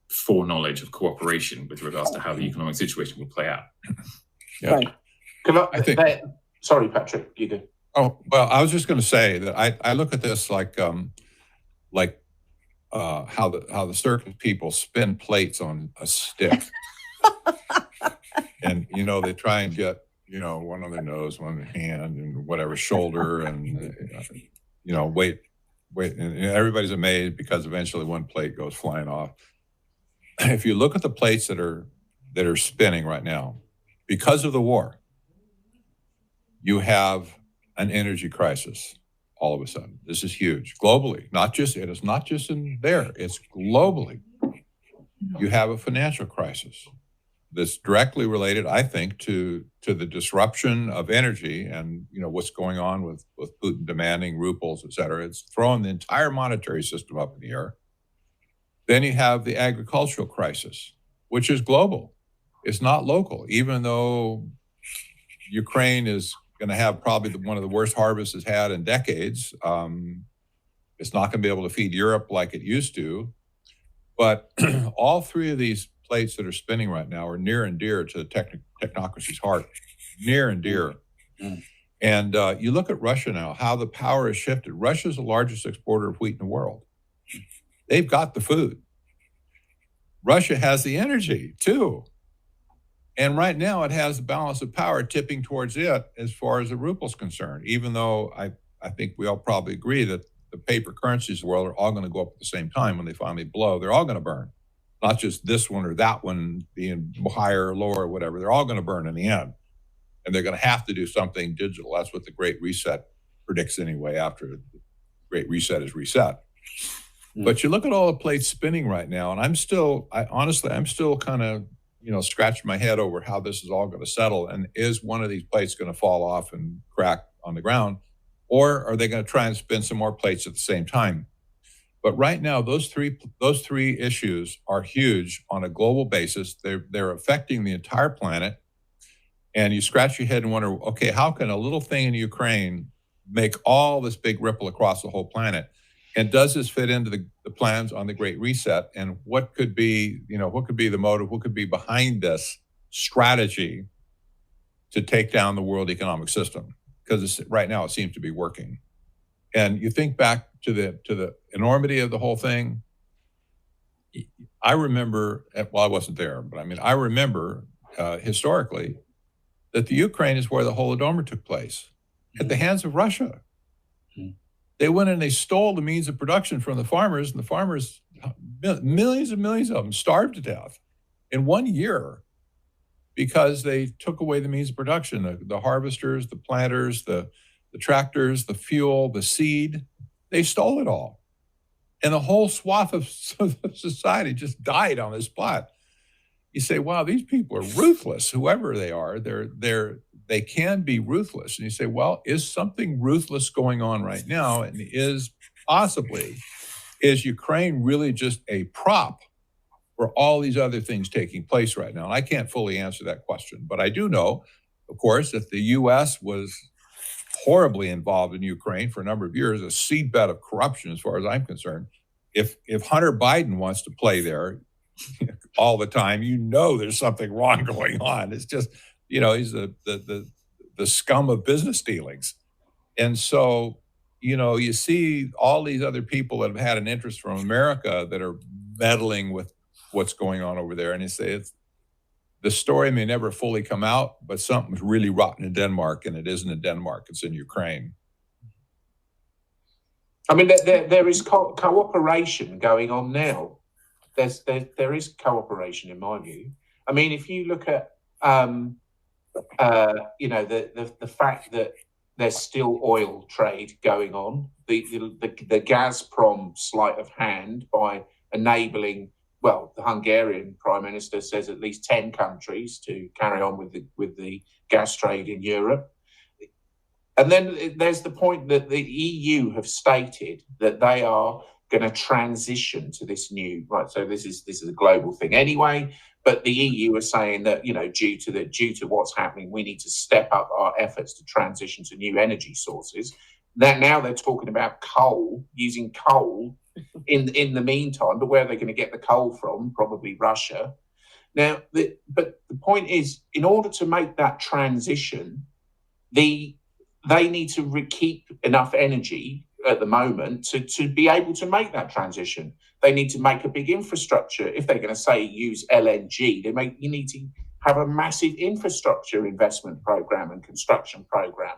foreknowledge of cooperation with regards to how the economic situation will play out. Yeah. Right. I think. Sorry, Patrick, you go. Oh, well, I was just going to say that I look at this like how the circus people spin plates on a stick. And, they try and get, one on their nose, one on their hand, and whatever, shoulder, and, wait. And everybody's amazed because eventually one plate goes flying off. If you look at the plates that are spinning right now, because of the war, you have an energy crisis all of a sudden. This is huge globally. It is not just in there, it's globally. You have a financial crisis that's directly related, I think, to the disruption of energy and what's going on with Putin demanding rubles, et cetera. It's throwing the entire monetary system up in the air. Then you have the agricultural crisis, which is global. It's not local, even though Ukraine is going to have probably one of the worst harvests it's had in decades. It's not going to be able to feed Europe like it used to. But all three of these plates that are spinning right now are near and dear to the technocracy's heart, near and dear. Mm. And you look at Russia now, how the power has shifted. Russia's the largest exporter of wheat in the world. They've got the food. Russia has the energy, too. And right now it has the balance of power tipping towards it as far as the ruble's concerned, even though I think we all probably agree that the paper currencies of the world are all going to go up at the same time when they finally blow. They're all going to burn. Not just this one or that one being higher or lower or whatever. They're all going to burn in the end. And they're going to have to do something digital. That's what the Great Reset predicts anyway, after the Great Reset is reset. Mm. But you look at all the plates spinning right now, and I'm still kind of, scratching my head over how this is all going to settle. And is one of these plates going to fall off and crack on the ground? Or are they going to try and spin some more plates at the same time? But right now, those three issues are huge on a global basis. They're affecting the entire planet. And you scratch your head and wonder, okay, how can a little thing in Ukraine make all this big ripple across the whole planet? And does this fit into the plans on the Great Reset? And what could be the motive? What could be behind this strategy to take down the world economic system? Because right now it seems to be working. And you think back to the enormity of the whole thing. I remember, well, I wasn't there, but I remember historically that the Ukraine is where the Holodomor took place, at the hands of Russia. Mm-hmm. They went and they stole the means of production from the farmers, and the farmers, millions and millions of them, starved to death in 1 year because they took away the means of production, the harvesters, the planters, the tractors, the fuel, the seed. They stole it all. And the whole swath of society just died on the spot. You say, wow, these people are ruthless, whoever they are. They can be ruthless. And you say, well, is something ruthless going on right now? And is Ukraine really just a prop for all these other things taking place right now? And I can't fully answer that question. But I do know, of course, that the U.S. was horribly involved in Ukraine for a number of years, a seedbed of corruption, as far as I'm concerned. If Hunter Biden wants to play there all the time, there's something wrong going on. It's just, he's the scum of business dealings. And so, you see all these other people that have had an interest from America that are meddling with what's going on over there. And you say the story may never fully come out, but something's really rotten in Denmark, and it isn't in Denmark, it's in Ukraine. I mean, there is cooperation going on now. There is cooperation, in my view. I mean, if you look at, the fact that there's still oil trade going on, the Gazprom sleight of hand by enabling, well, the Hungarian Prime Minister says at least 10 countries to carry on with the gas trade in Europe. And then there's the point that the EU have stated that they are going to transition to this new, right? So this is a global thing anyway, but the EU are saying that, due to what's happening, we need to step up our efforts to transition to new energy sources. That now they're talking about using coal in the meantime, but where are they going to get the coal from? Probably Russia. Now, but the point is, in order to make that transition, they need to keep enough energy at the moment to be able to make that transition. They need to make a big infrastructure. If they're going to say use LNG, you need to have a massive infrastructure investment program and construction program.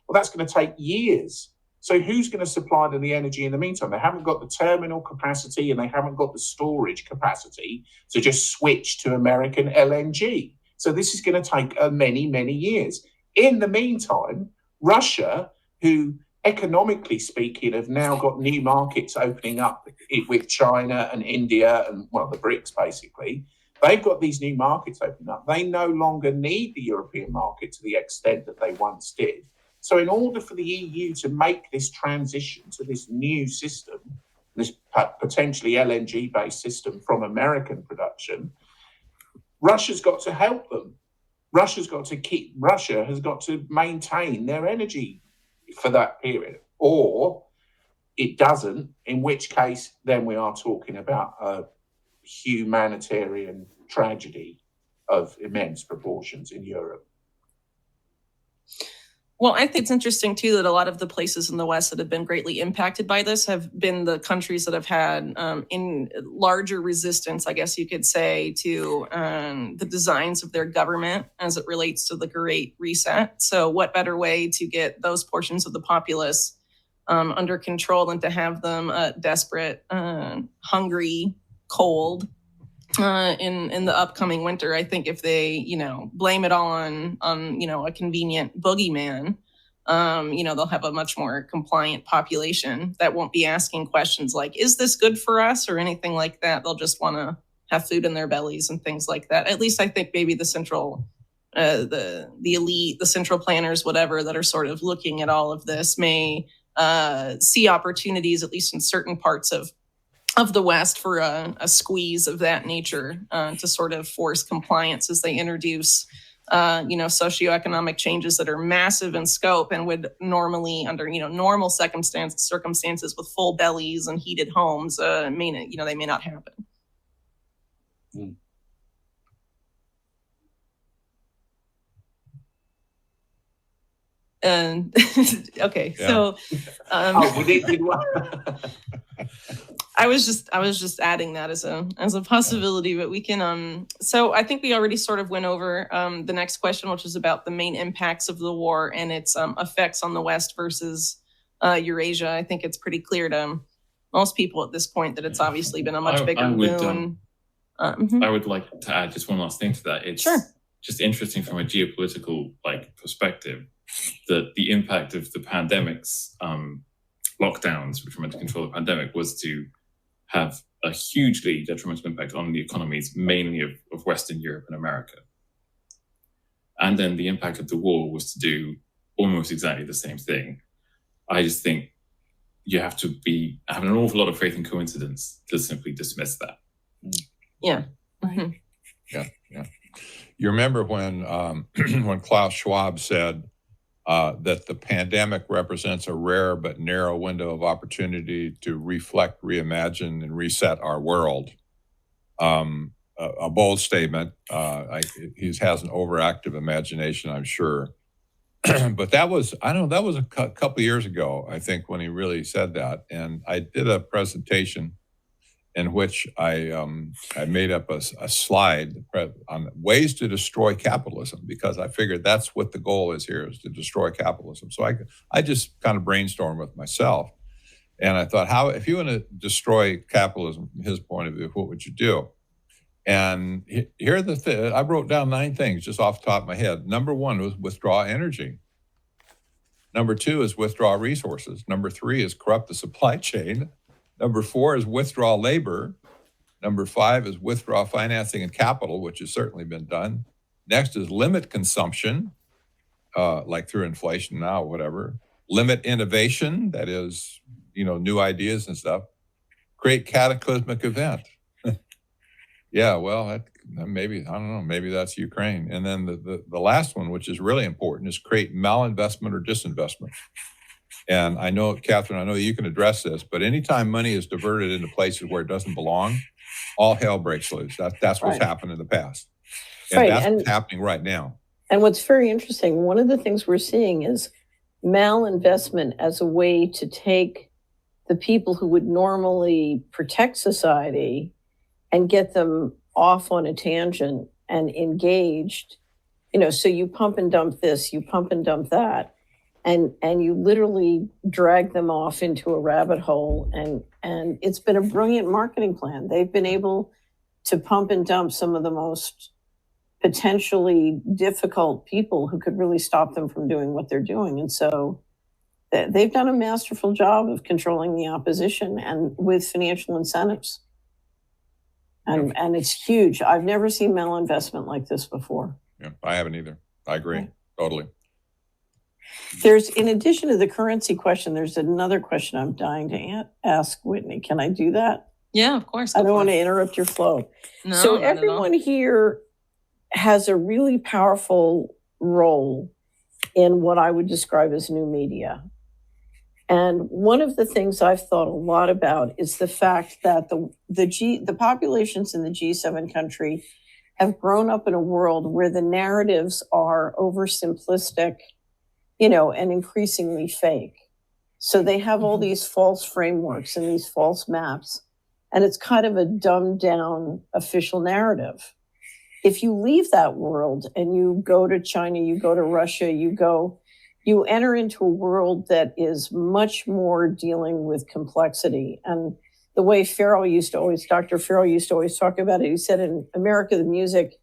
Well, that's going to take years. So who's going to supply them the energy in the meantime? They haven't got the terminal capacity and they haven't got the storage capacity to just switch to American LNG. So this is going to take many, many years. In the meantime, Russia, who economically speaking have now got new markets opening up with China and India and, well, the BRICS basically, they've got these new markets opening up. They no longer need the European market to the extent that they once did. So in order for the EU to make this transition to this new system, this potentially LNG-based system from American production, Russia's got to help them. Russia has got to maintain their energy for that period, or it doesn't, in which case then we are talking about a humanitarian tragedy of immense proportions in Europe. Well, I think it's interesting, too, that a lot of the places in the West that have been greatly impacted by this have been the countries that have had in larger resistance, I guess you could say, to the designs of their government as it relates to the Great Reset. So what better way to get those portions of the populace under control than to have them desperate, hungry, cold, in the upcoming winter. I think if they, blame it all on a convenient boogeyman, they'll have a much more compliant population that won't be asking questions like, is this good for us or anything like that? They'll just want to have food in their bellies and things like that. At least I think maybe the central, the elite, the central planners, whatever, that are sort of looking at all of this may see opportunities, at least in certain parts of the West, for a squeeze of that nature to sort of force compliance as they introduce, socioeconomic changes that are massive in scope and would normally, under normal circumstances with full bellies and heated homes, they may not happen. Mm. And okay, Yeah. so We did one. I was just adding that as a possibility, but we can so I think we already sort of went over the next question, which is about the main impacts of the war and its effects on the West versus Eurasia. I think it's pretty clear to most people at this point that it's obviously been a much bigger boon. I would like to add just one last thing to that. It's Sure. just interesting from a geopolitical perspective that the impact of the pandemic's lockdowns, which were meant to control the pandemic, was to have a hugely detrimental impact on the economies, mainly of Western Europe and America. And then the impact of the war was to do almost exactly the same thing. I just think you have to have an awful lot of faith in coincidence to simply dismiss that. Yeah. Mm-hmm. Yeah. You remember when when Klaus Schwab said that the pandemic represents a rare but narrow window of opportunity to reflect, reimagine, and reset our world. A bold statement. He has an overactive imagination, I'm sure. But that was, I don't know, that was a couple of years ago, I think, when he really said that. And I did a presentation in which I made up a slide on ways to destroy capitalism, because I figured that's what the goal is here, is to destroy capitalism. So I just kind of brainstormed with myself. And I thought, if you want to destroy capitalism from his point of view, what would you do? And here are the I wrote down 9 things just off the top of my head. Number 1 was withdraw energy. Number 2 is withdraw resources. Number 3 is corrupt the supply chain. Number 4 is withdraw labor. Number 5 is withdraw financing and capital, which has certainly been done. Next is limit consumption, like through inflation now, whatever. Limit innovation, that is, new ideas and stuff. Create cataclysmic event. Yeah, well, maybe, I don't know, maybe that's Ukraine. And then the last one, which is really important, is create malinvestment or disinvestment. And I know, Catherine, I know you can address this, but anytime money is diverted into places where it doesn't belong, all hell breaks loose. That's what's happened in the past. And that's what's happening right now. And what's very interesting, one of the things we're seeing is malinvestment as a way to take the people who would normally protect society and get them off on a tangent and engaged. So you pump and dump this, you pump and dump that, and you literally drag them off into a rabbit hole. And it's been a brilliant marketing plan. They've been able to pump and dump some of the most potentially difficult people who could really stop them from doing what they're doing. And so they've done a masterful job of controlling the opposition and with financial incentives. And it's huge. I've never seen malinvestment like this before. Yeah, I haven't either. I agree. Right. Totally. There's, in addition to the currency question, there's another question I'm dying to ask Whitney. Can I do that? Yeah, of course. I don't want to interrupt your flow. No, so everyone here has a really powerful role in what I would describe as new media. And one of the things I've thought a lot about is the fact that the populations in the G7 country have grown up in a world where the narratives are oversimplistic, and increasingly fake. So they have all these false frameworks and these false maps, and it's kind of a dumbed down official narrative. If you leave that world and you go to China, you go to Russia, you enter into a world that is much more dealing with complexity. And the way Dr. Farrell used to always talk about it, he said in America, the music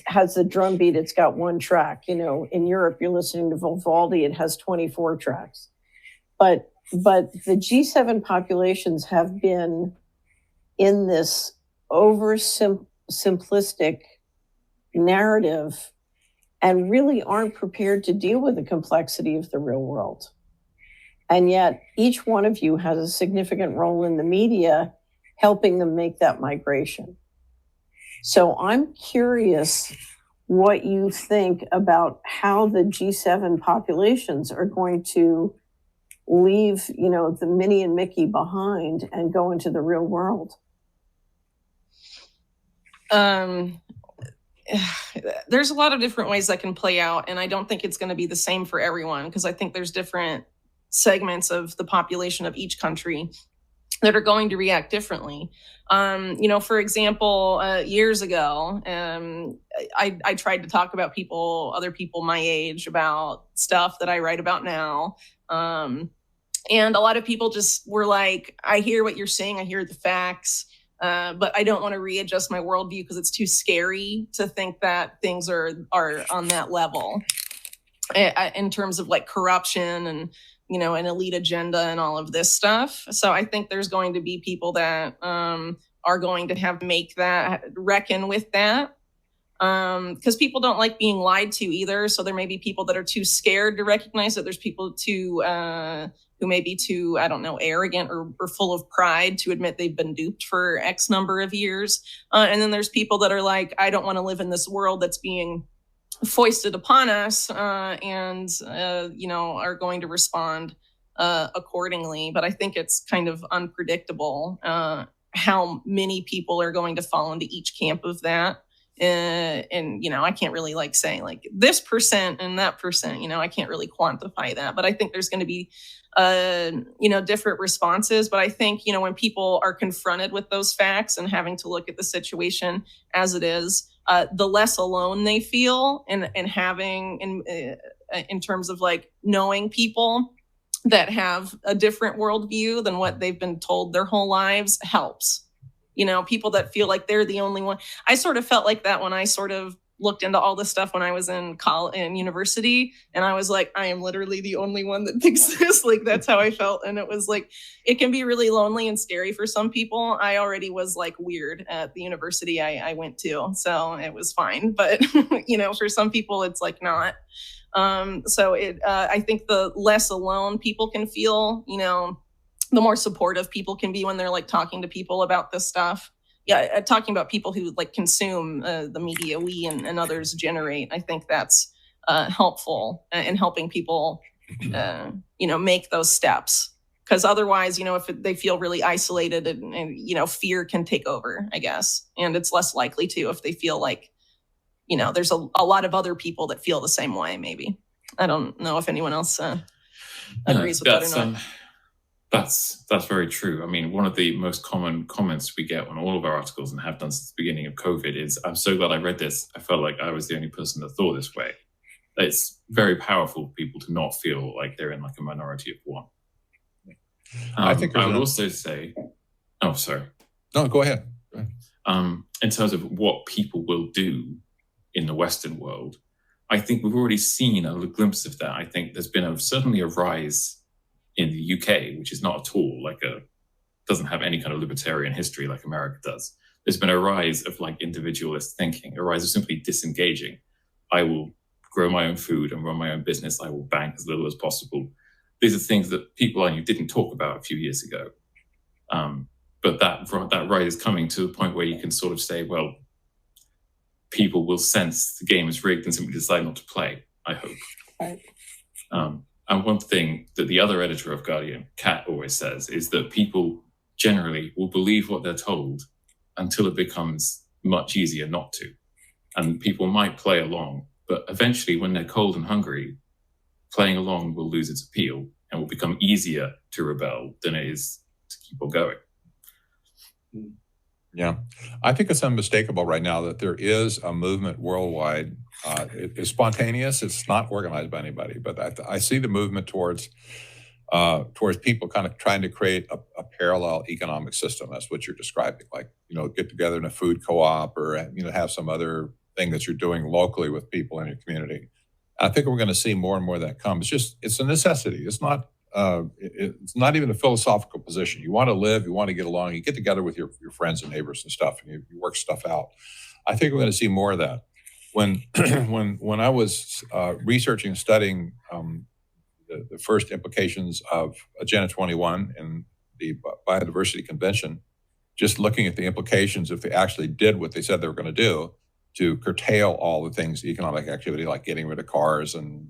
has the drum beat, it's got 1 track. In Europe, you're listening to Vivaldi, it has 24 tracks. But the G7 populations have been in this oversimplistic narrative and really aren't prepared to deal with the complexity of the real world. And yet each one of you has a significant role in the media helping them make that migration. So I'm curious what you think about how the G7 populations are going to leave, the Minnie and Mickey behind and go into the real world. There's a lot of different ways that can play out, and I don't think it's going to be the same for everyone, because I think there's different segments of the population of each country that are going to react differently. For example, years ago, I tried to talk about other people my age, about stuff that I write about now. And a lot of people just were like, I hear what you're saying, I hear the facts. But I don't want to readjust my worldview because it's too scary to think that things are on that level in terms of like corruption and, an elite agenda and all of this stuff. So I think there's going to be people that are going to have to reckon with that. Because people don't like being lied to either. So there may be people that are too scared to recognize that there's people who may be too, arrogant or full of pride to admit they've been duped for X number of years. And then there's people that are like, I don't want to live in this world that's being foisted upon us, and are going to respond accordingly. But I think it's kind of unpredictable how many people are going to fall into each camp of that. And I can't really say this percent and that percent. I can't really quantify that, but I think there's going to be different responses. But I think when people are confronted with those facts and having to look at the situation as it is, the less alone they feel, and having in terms of knowing people that have a different worldview than what they've been told their whole lives helps. People that feel like they're the only one. I sort of felt like that when I sort of looked into all this stuff when I was in college and university, and I was like, I am literally the only one that thinks this. That's how I felt. And it was it can be really lonely and scary for some people. I already was weird at the university I went to, so it was fine. But for some people it's not. I think the less alone people can feel, the more supportive people can be when they're talking to people about this stuff. Yeah, talking about people who consume the media we and others generate. I think that's helpful in helping people, make those steps. Because otherwise, if they feel really isolated and fear can take over, I guess. And it's less likely to if they feel there's a lot of other people that feel the same way, maybe. I don't know if anyone else agrees with that or not. That's very true. I mean, one of the most common comments we get on all of our articles and have done since the beginning of COVID is, I'm so glad I read this. I felt like I was the only person that thought this way. It's very powerful for people to not feel like they're in a minority of one. I think I would also say, oh, sorry. No, go ahead. In terms of what people will do in the Western world, I think we've already seen a glimpse of that. I think there's been certainly a rise in the UK, which is not at all doesn't have any kind of libertarian history like America does. There's been a rise of individualist thinking, a rise of simply disengaging. I will grow my own food and run my own business. I will bank as little as possible. These are things that people I knew didn't talk about a few years ago. But that rise is coming to the point where you can sort of say, well, people will sense the game is rigged and simply decide not to play, I hope. Right. And one thing that the other editor of Guardian, Kat, always says is that people generally will believe what they're told until it becomes much easier not to. And people might play along, but eventually when they're cold and hungry, playing along will lose its appeal and will become easier to rebel than it is to keep on going. Yeah, I think it's unmistakable right now that there is a movement worldwide. It's spontaneous. It's not organized by anybody, but I see the movement towards people kind of trying to create a parallel economic system. That's what you're describing, get together in a food co-op or have some other thing that you're doing locally with people in your community. I think we're going to see more and more of that come. It's a necessity. It's not even a philosophical position. You want to live, you want to get along, you get together with your friends and neighbors and stuff, and you work stuff out. I think we're going to see more of that. When I was researching and studying the first implications of Agenda 21 and the Biodiversity Convention, just looking at the implications if they actually did what they said they were going to do to curtail all the things, economic activity, like getting rid of cars and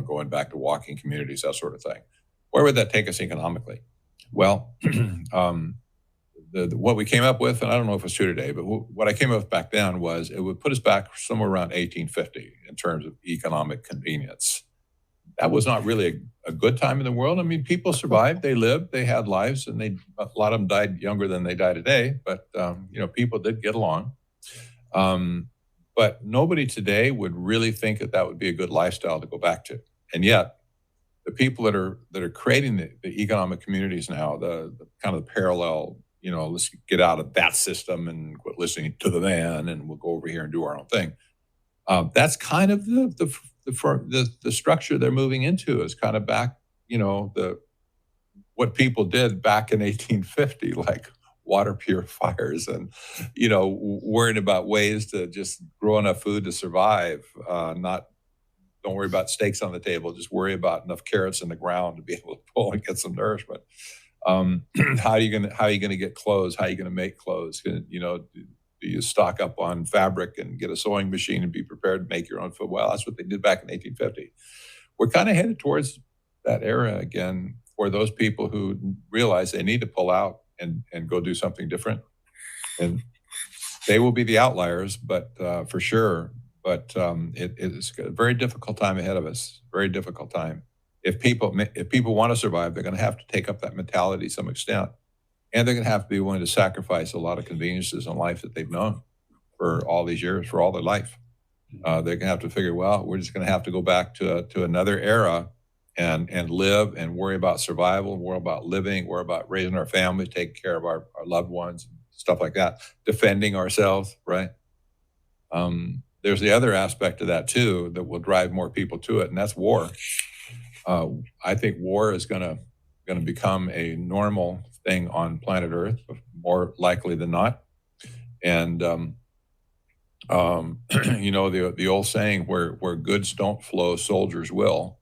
going back to walking communities, that sort of thing. Where would that take us economically? Well, what we came up with, and I don't know if it's true today, but what I came up with back then was it would put us back somewhere around 1850 in terms of economic convenience. That was not really a good time in the world. I mean, people survived, they lived, they had lives, and a lot of them died younger than they die today, but people did get along. But nobody today would really think that would be a good lifestyle to go back to. And yet, the people that are creating the economic communities now, the kind of parallel, let's get out of that system and quit listening to the man, and we'll go over here and do our own thing. That's kind of the structure they're moving into, is kind of back, what people did back in 1850, like water purifiers and, worrying about ways to just grow enough food to survive, don't worry about steaks on the table. Just worry about enough carrots in the ground to be able to pull and get some nourishment. How are you going to get clothes? How are you going to make clothes? Do Do you stock up on fabric and get a sewing machine and be prepared to make your own food? Well, that's what they did back in 1850. We're kind of headed towards that era again for those people who realize they need to pull out and go do something different. And they will be the outliers, but for sure. But it's a very difficult time ahead of us. Very difficult time. If people want to survive, they're going to have to take up that mentality to some extent, and they're going to have to be willing to sacrifice a lot of conveniences in life that they've known for all these years, for all their life. They're going to have to figure, well, we're just going to have to go back to another era and live and worry about survival, worry about living, worry about raising our family, taking care of our loved ones, stuff like that, defending ourselves, right? There's the other aspect of that too that will drive more people to it, and that's war. I think war is going to become a normal thing on planet Earth, more likely than not. And the old saying, where goods don't flow, soldiers will,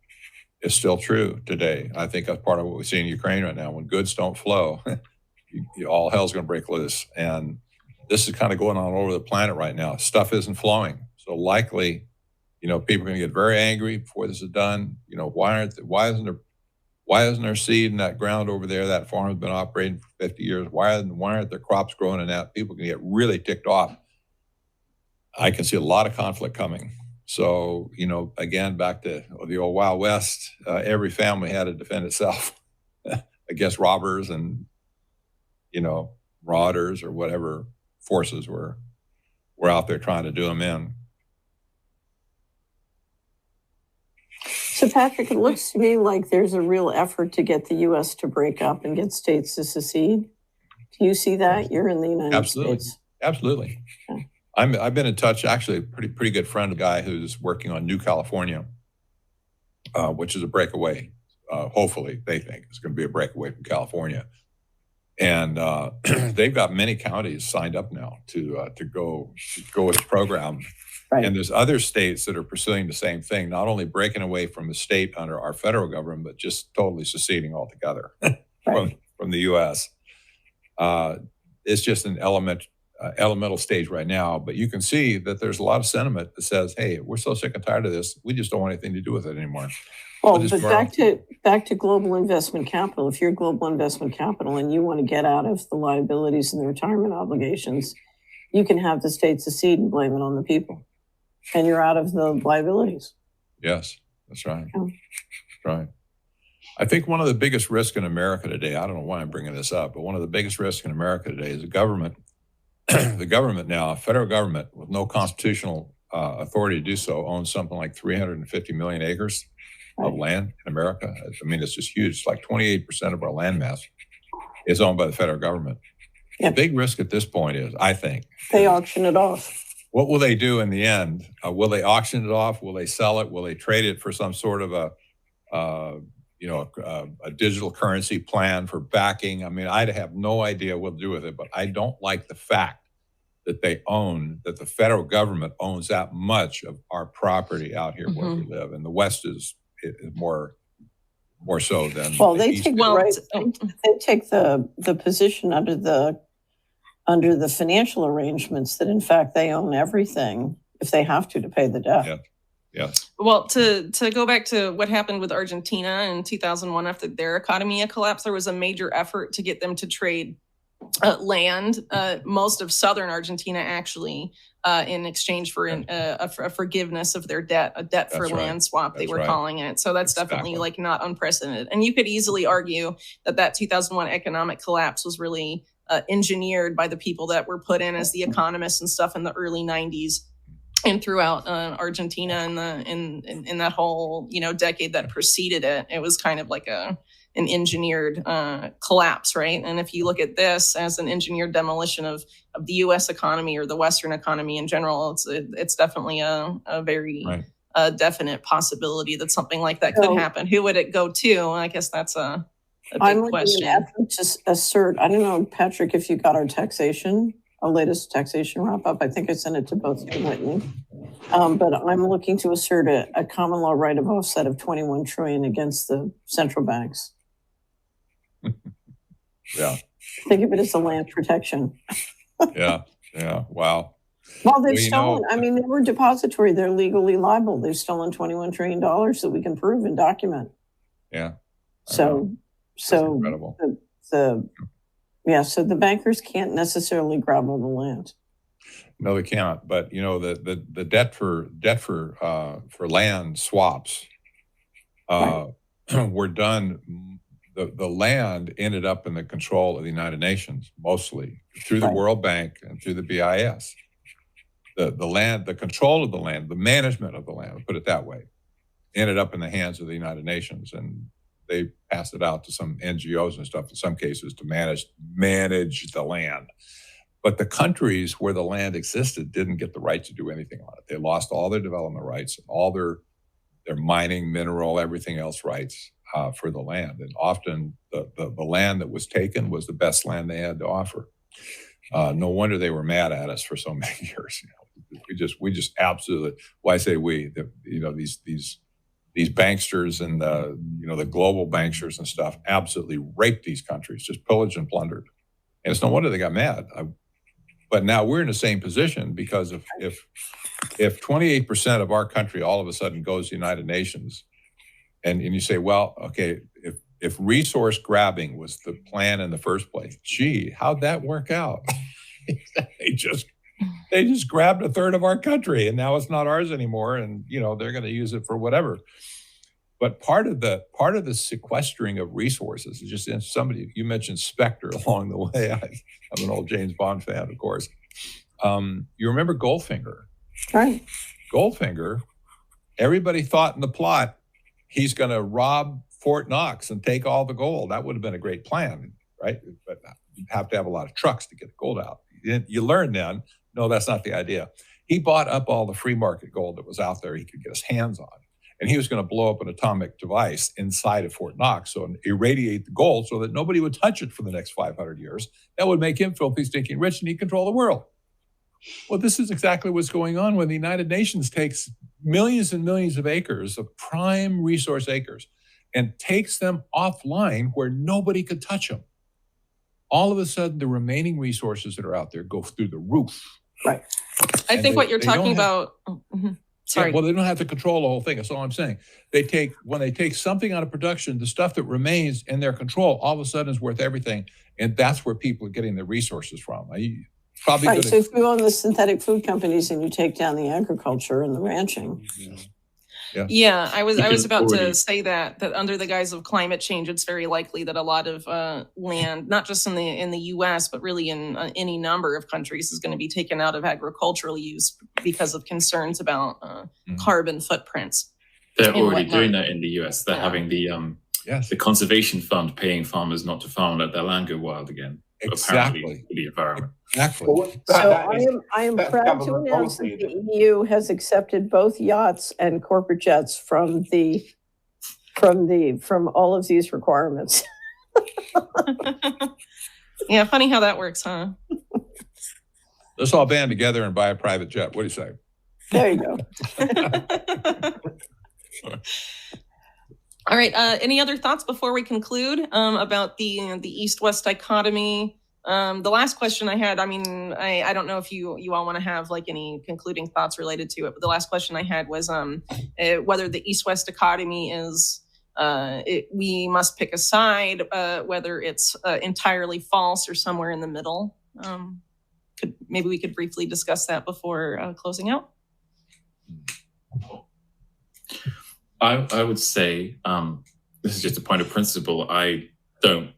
is still true today. I think that's part of what we see in Ukraine right now. When goods don't flow, all hell's going to break loose. And this is kind of going on all over the planet right now. Stuff isn't flowing. So likely, people are going to get very angry before this is done. Why isn't there seed in that ground over there? That farm has been operating for 50 years. Why aren't there crops growing in that? People can get really ticked off. I can see a lot of conflict coming. So, again, back to the old Wild West, every family had to defend itself against robbers and, marauders or whatever forces were out there trying to do them in. So, Patrick, it looks to me like there's a real effort to get the U.S. to break up and get states to secede. Do you see that? You're in the United States. Absolutely. Okay. I've been in touch, actually, a pretty good friend, a guy who's working on New California, which is a breakaway. Hopefully, they think it's going to be a breakaway from California. And they've got many counties signed up now to go with the program. Right. And there's other states that are pursuing the same thing, not only breaking away from the state under our federal government, but just totally seceding altogether from the U.S. It's just an elemental stage right now, but you can see that there's a lot of sentiment that says, hey, we're so sick and tired of this, we just don't want anything to do with it anymore. Well, but back to global investment capital. If you're global investment capital and you want to get out of the liabilities and the retirement obligations, you can have the state secede and blame it on the people. And you're out of the liabilities. Yes, that's right. Yeah. That's right. I think one of the biggest risks in America today, I don't know why I'm bringing this up, but one of the biggest risks in America today is the government. The government now, federal government with no constitutional authority to do so, owns something like 350 million acres of land in America. I mean, it's just huge. It's like 28% of our land mass is owned by the federal government. Yep. The big risk at this point is, I think, they auction it off. What will they do in the end? Will they auction it off? Will they sell it? Will they trade it for some sort of a digital currency plan for backing? I mean, I have no idea what to do with it, but I don't like the fact that that the federal government owns that much of our property out here where we live. And the West is more so than they take they take the position under the financial arrangements that in fact they own everything if they have to pay the debt. Yeah. Yes. Well, to go back to what happened with Argentina in 2001 after their economy collapsed, there was a major effort to get them to trade land, most of southern Argentina actually, in exchange for a forgiveness of their debt, a debt for land swap, they were calling it. So that's definitely like not unprecedented. And you could easily argue that 2001 economic collapse was really engineered by the people that were put in as the economists and stuff in the early 90s. And throughout Argentina in that whole decade that preceded it, it was kind of like an engineered collapse, right? And if you look at this as an engineered demolition of the U.S. economy or the Western economy in general, it's definitely a very definite possibility that something like that could happen. Who would it go to? I guess that's a big question. I'm to assert. I don't know, Patrick, if you got our latest taxation wrap up. I think I sent it to both you and Whitney. But I'm looking to assert a common law right of offset of 21 trillion against the central banks. Yeah. Think of it as a land protection. Yeah. Yeah. Wow. Well, they've Well, you stolen. know- I mean, they were depository. They're legally liable. They've stolen $21 trillion that we can prove and document. Yeah. I So, know. so Incredible. so the bankers can't necessarily grab all the land. No, they can't. But you know, the debt for land swaps were done. The land ended up in the control of the United Nations, mostly through the Right. World Bank and through the BIS. The land, the control of the land, the management of the land, we'll put it that way, ended up in the hands of the United Nations, and they passed it out to some NGOs and stuff in some cases to manage the land. But the countries where the land existed didn't get the right to do anything on it. They lost all their development rights, all their mining, mineral, everything else rights for the land. And often the land that was taken was the best land they had to offer. No wonder they were mad at us for so many years. You know, we just absolutely. Well, I say we. These banksters and the global banksters and stuff absolutely raped these countries, just pillaged and plundered. And it's no wonder they got mad. But now we're in the same position because if 28% of our country all of a sudden goes to the United Nations, and you say, well, okay, if resource grabbing was the plan in the first place, gee, how'd that work out? They just grabbed a third of our country, and now it's not ours anymore, and they're going to use it for whatever. But part of the sequestering of resources is just somebody, you mentioned Spectre along the way. I'm an old James Bond fan, of course. You remember Goldfinger? Right. Goldfinger, everybody thought in the plot he's going to rob Fort Knox and take all the gold. That would have been a great plan, right? But you'd have to have a lot of trucks to get the gold out. You learn then, no, that's not the idea. He bought up all the free market gold that was out there he could get his hands on. And he was going to blow up an atomic device inside of Fort Knox, so irradiate the gold so that nobody would touch it for the next 500 years. That would make him filthy, stinking rich, and he'd control the world. Well, this is exactly what's going on when the United Nations takes millions and millions of acres of prime resource acres and takes them offline where nobody could touch them. All of a sudden, the remaining resources that are out there go through the roof. Right. I think what you're talking about. Sorry. Yeah, well, they don't have to control the whole thing. That's all I'm saying. When they take something out of production, the stuff that remains in their control all of a sudden is worth everything, and that's where people are getting their resources from. Probably right. So if you own the synthetic food companies and you take down the agriculture and the ranching. Yeah, I was about to say that under the guise of climate change, it's very likely that a lot of land, not just in the U.S., but really in any number of countries, is going to be taken out of agricultural use because of concerns about carbon footprints. They're already doing that in the U.S. They're having the conservation fund paying farmers not to farm and let their land go wild again. Exactly. Apparently for the environment. Exactly. So I am proud to announce that the EU has accepted both yachts and corporate jets from all of these requirements. Yeah, funny how that works, huh? Let's all band together and buy a private jet. What do you say? There you go. All right. Any other thoughts before we conclude about the East-West dichotomy? The last question I had, I don't know if you all want to have like any concluding thoughts related to it, but the last question I had was whether the East-West dichotomy is we must pick a side, whether it's entirely false or somewhere in the middle. Maybe we could briefly discuss that before closing out. I would say, this is just a point of principle, I don't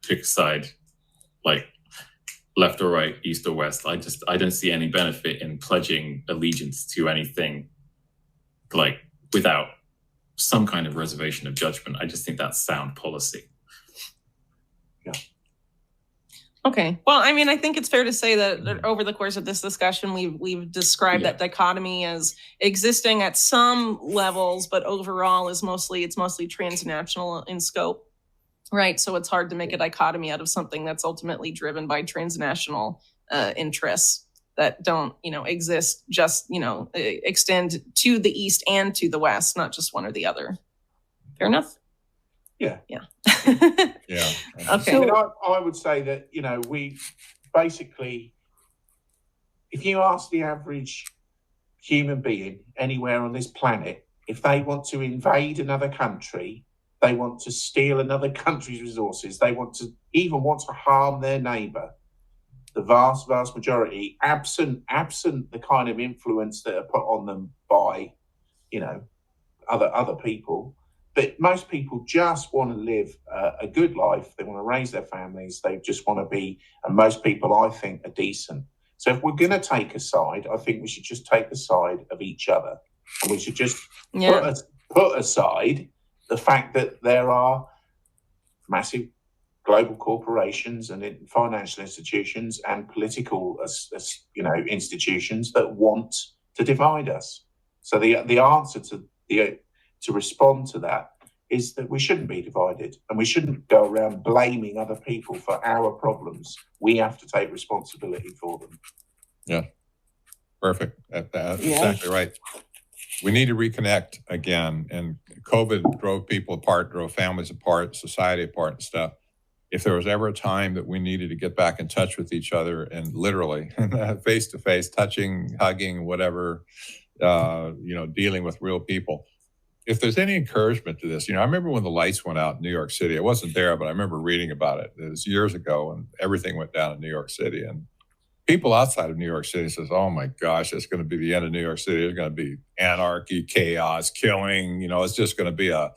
pick a side, like left or right, east or west. I don't see any benefit in pledging allegiance to anything like without some kind of reservation of judgment. I just think that's sound policy. Yeah. Okay. Well, I think it's fair to say that over the course of this discussion, we've described that dichotomy as existing at some levels, but overall it's mostly transnational in scope, right? So it's hard to make a dichotomy out of something that's ultimately driven by transnational interests that don't, exist, just, extend to the east and to the west, not just one or the other. Fair enough? Yeah. Yeah. Yeah. Okay. So I would say that, we basically, if you ask the average human being anywhere on this planet, if they want to invade another country, they want to steal another country's resources, they want to harm their neighbour, the vast majority, absent the kind of influence that are put on them by, other people. But most people just want to live a good life. They want to raise their families. They just want to be, and most people, I think, are decent. So if we're going to take a side, I think we should just take the side of each other. And we should just put aside the fact that there are massive global corporations and financial institutions and political, institutions that want to divide us. So the answer to respond to that is that we shouldn't be divided, and we shouldn't go around blaming other people for our problems. We have to take responsibility for them. Yeah, perfect. That's exactly right. We need to reconnect again, and COVID drove people apart, drove families apart, society apart and stuff. If there was ever a time that we needed to get back in touch with each other and literally face to face, touching, hugging, whatever, dealing with real people. If there's any encouragement to this, I remember when the lights went out in New York City. I wasn't there, but I remember reading about it. It was years ago, and everything went down in New York City. And people outside of New York City says, "Oh my gosh, it's going to be the end of New York City. There's going to be anarchy, chaos, killing. It's just going to be a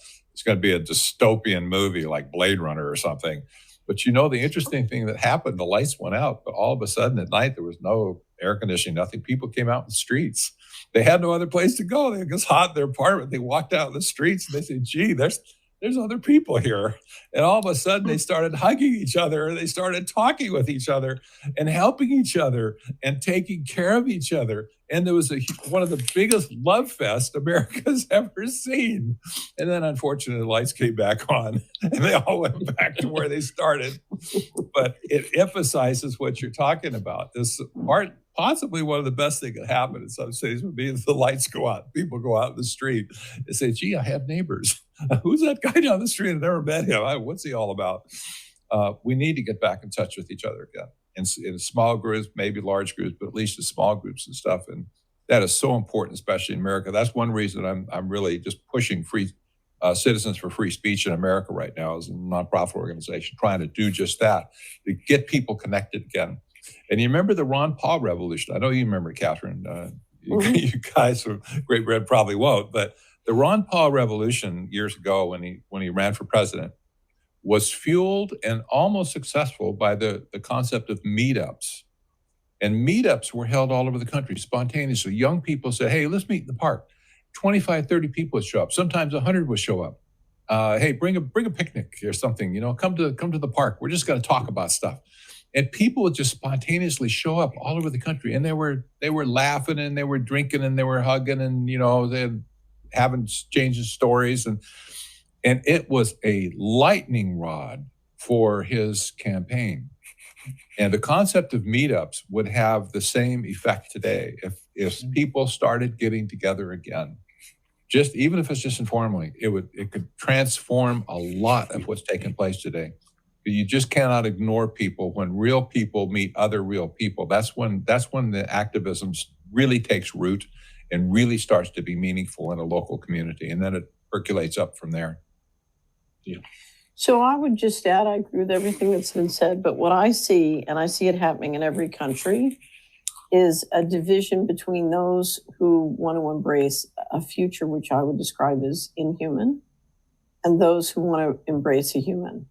dystopian movie like Blade Runner or something." But the interesting thing that happened, the lights went out, but all of a sudden at night there was no air conditioning, nothing. People came out in the streets. They had no other place to go. They were just hot in their apartment. They walked out in the streets and they said, "Gee, there's other people here." And all of a sudden they started hugging each other. They started talking with each other and helping each other and taking care of each other. And there was one of the biggest love fest America's ever seen. And then unfortunately the lights came back on and they all went back to where they started. But it emphasizes what you're talking about. This part, possibly one of the best things that could happen in some cities would be if the lights go out, people go out in the street and say, "Gee, I have neighbors. Who's that guy down the street? I've never met him. What's he all about?" We need to get back in touch with each other again. In small groups, maybe large groups, but at least in small groups and stuff. And that is so important, especially in America. That's one reason I'm really just pushing free Citizens for Free Speech in America right now as a nonprofit organization, trying to do just that, to get people connected again. And you remember the Ron Paul revolution? I know you remember, Catherine. You guys from Great Britain probably won't, but the Ron Paul revolution years ago when he ran for president was fueled and almost successful by the concept of meetups. And meetups were held all over the country spontaneously. Young people said, "Hey, let's meet in the park." 25, 30 people would show up. Sometimes 100 would show up. "Hey, bring a picnic or something, come to the park. We're just going to talk about stuff." And people would just spontaneously show up all over the country. And they were laughing and they were drinking and they were hugging and, they're having changing stories. And it was a lightning rod for his campaign. And the concept of meetups would have the same effect today if people started getting together again. Just even if it's just informally, it could transform a lot of what's taking place today. You just cannot ignore people. When real people meet other real people, that's when the activism really takes root and really starts to be meaningful in a local community, and then it percolates up from there. Yeah. So I would just add, I agree with everything that's been said, but what I see, and I see it happening in every country, is a division between those who want to embrace a future which I would describe as inhuman, and those who want to embrace a human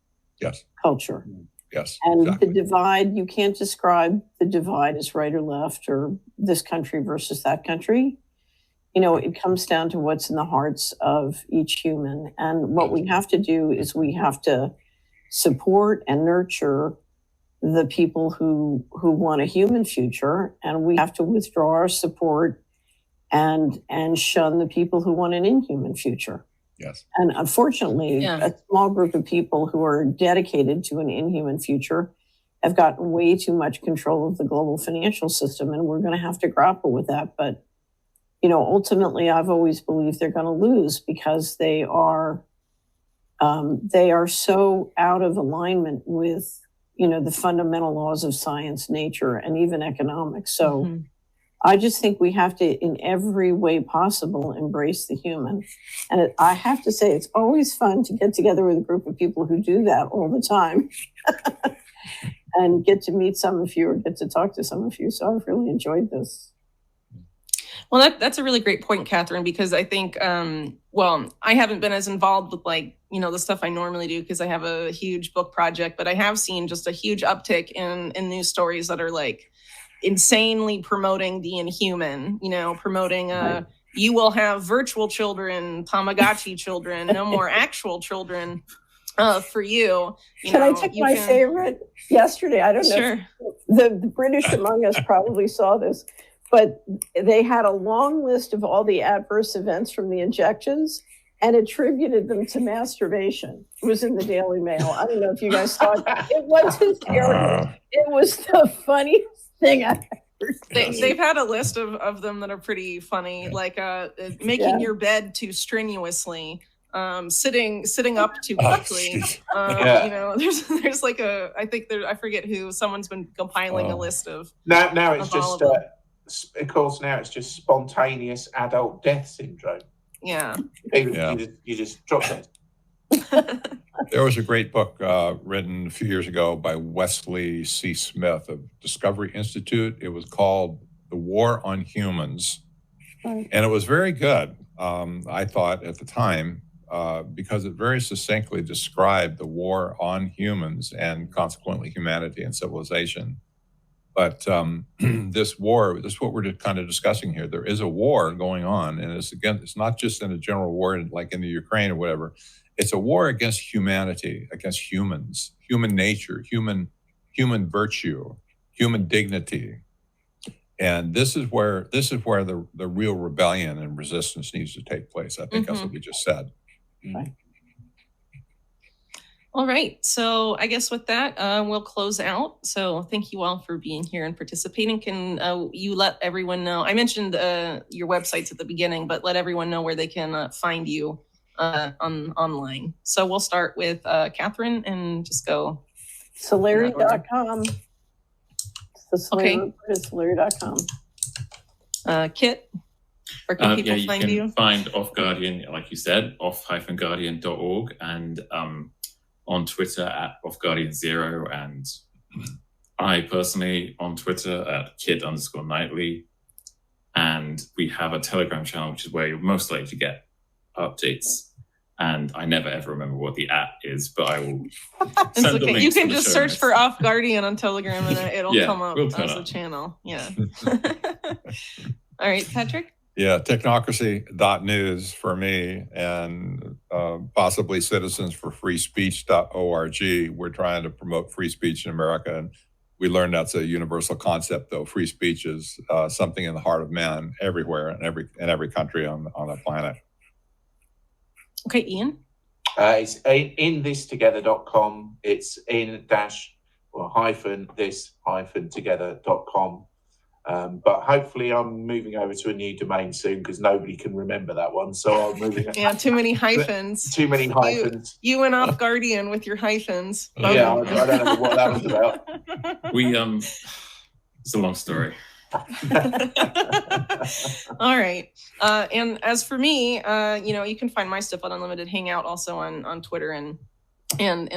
culture. Yes. And exactly. the divide, you can't describe the divide as right or left or this country versus that country. It comes down to what's in the hearts of each human. And what we have to do is we have to support and nurture the people who want a human future, and we have to withdraw our support and shun the people who want an inhuman future. Yes. And unfortunately, a small group of people who are dedicated to an inhuman future have gotten way too much control of the global financial system, and we're going to have to grapple with that. But ultimately, I've always believed they're going to lose because they are so out of alignment with the fundamental laws of science, nature, and even economics. So Mhm. I just think we have to, in every way possible, embrace the human. And I have to say, it's always fun to get together with a group of people who do that all the time and get to meet some of you or get to talk to some of you. So I've really enjoyed this. Well, that's a really great point, Catherine, because I think, well, I haven't been as involved with the stuff I normally do because I have a huge book project, but I have seen just a huge uptick in news stories that are like insanely promoting the inhuman, promoting Right. you will have virtual children, Tamagotchi children, no more actual children for you. Can I take my favorite yesterday? I don't know. Sure. The British among us probably saw this, but they had a long list of all the adverse events from the injections and attributed them to masturbation. It was in the Daily Mail. I don't know if you guys saw it. It was hysterical. It was the funniest thing I ever seen. They've had a list of them that are pretty funny, like making your bed too strenuously, sitting up too quickly. There's like I forget who, someone's been compiling a list of. Now it's of all just, of them. of course, now it's just spontaneous adult death syndrome. Yeah. You just drop it. There was a great book written a few years ago by Wesley C. Smith of Discovery Institute. It was called The War on Humans. Right. And it was very good, I thought, at the time, because it very succinctly described the war on humans and consequently humanity and civilization. But this war, this is what we're kind of discussing here. There is a war going on, and it's not just in a general war like in the Ukraine or whatever. It's a war against humanity, against humans, human nature, human virtue, human dignity. And this is where the real rebellion and resistance needs to take place. I think that's what we just said. Right. All right. So I guess with that, we'll close out. So thank you all for being here and participating. Can you let everyone know? I mentioned your websites at the beginning, but let everyone know where they can find you online. So we'll start with Catherine and just go. Solari.com. The Solari is Solari.com. Kit, where can people you find can you? find Off Guardian, like you said, off-guardian.org, and on Twitter at offguardian0, and I personally on Twitter at kit_nightly. And we have a Telegram channel, which is where you're most likely to get updates. And I never ever remember what the @@ is, but I will send the links. You can to the just show search notes. for Off Guardian on Telegram and it'll come up we'll turn as a up. channel. Yeah. All right, Patrick? Yeah, technocracy.news for me, and possibly citizensforfreespeech.org. We're trying to promote free speech in America, and we learned that's a universal concept, though. Free speech is something in the heart of man everywhere, in every country on the planet. Okay, Iain? It's inthistogether.com. It's -this-together.com. But hopefully I'm moving over to a new domain soon because nobody can remember that one. So I'm moving. Yeah, too many hyphens. Too many hyphens. You went Off Guardian with your hyphens. Yeah, I don't know what that was about. It's a long story. All right. And as for me, you can find my stuff on Unlimited Hangout, also on Twitter and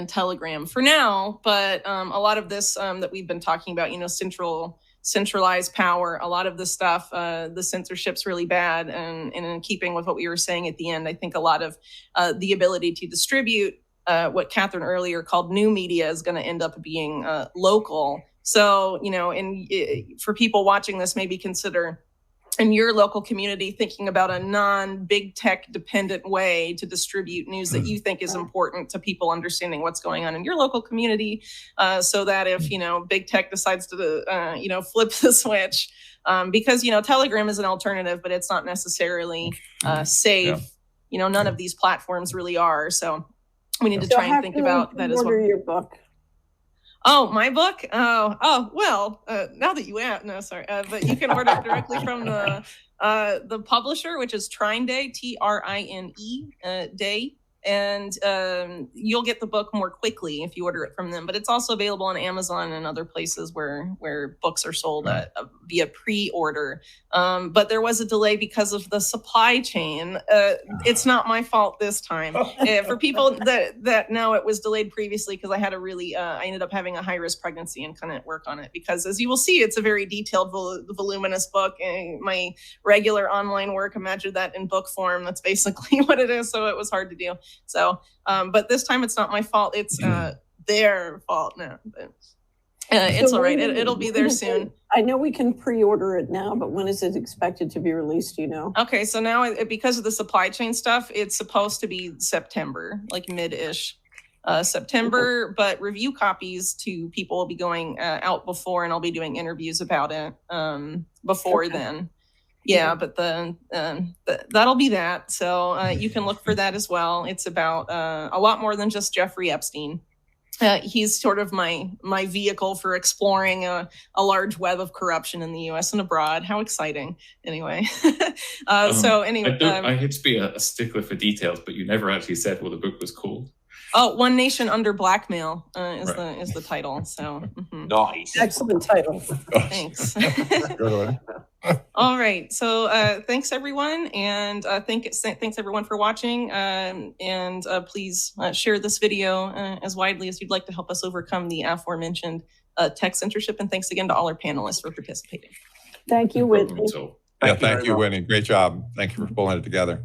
Telegram for now. But a lot of this that we've been talking about, centralized power, a lot of the stuff, the censorship's really bad. And in keeping with what we were saying at the end, I think a lot of the ability to distribute what Catherine earlier called new media is going to end up being local. So, for people watching this, maybe consider in your local community thinking about a non-big tech dependent way to distribute news that you think is important to people understanding what's going on in your local community, so that if, big tech decides to, flip the switch, because, Telegram is an alternative, but it's not necessarily safe. Yeah. None of these platforms really are. So we need to try and think about that as well. Order your book. Oh, my book? Oh, well, now that you ask, no, sorry. But you can order it directly from the publisher, which is Trine Day, TRINE, day, you'll get the book more quickly if you order it from them. But it's also available on Amazon and other places where books are sold via pre-order. But there was a delay because of the supply chain. It's not my fault this time. For people that know, it was delayed previously because I had I ended up having a high-risk pregnancy and couldn't work on it. Because as you will see, it's a very detailed, voluminous book. And my regular online work, imagine that in book form. That's basically what it is. So it was hard to do. So, but this time it's not my fault. It's their fault now. But, it's all right. It'll be there soon. I know we can pre-order it now, but when is it expected to be released? Do you know? Okay, so now because of the supply chain stuff, it's supposed to be September, like mid-ish September. But review copies to people will be going out before, and I'll be doing interviews about it before then. Yeah, but that'll be that. So you can look for that as well. It's about a lot more than just Jeffrey Epstein. He's sort of my vehicle for exploring a large web of corruption in the U.S. and abroad. How exciting! Anyway, I hate to be a stickler for details, but you never actually said what the book was called. Oh, One Nation Under Blackmail is the title. So Nice, excellent title. Thanks. All right. So thanks everyone, and thanks everyone for watching. And please share this video as widely as you'd like to help us overcome the aforementioned tech censorship. And thanks again to all our panelists for participating. Thank you, Whitney. Thank you, Whitney. Great job. Thank you for pulling it together.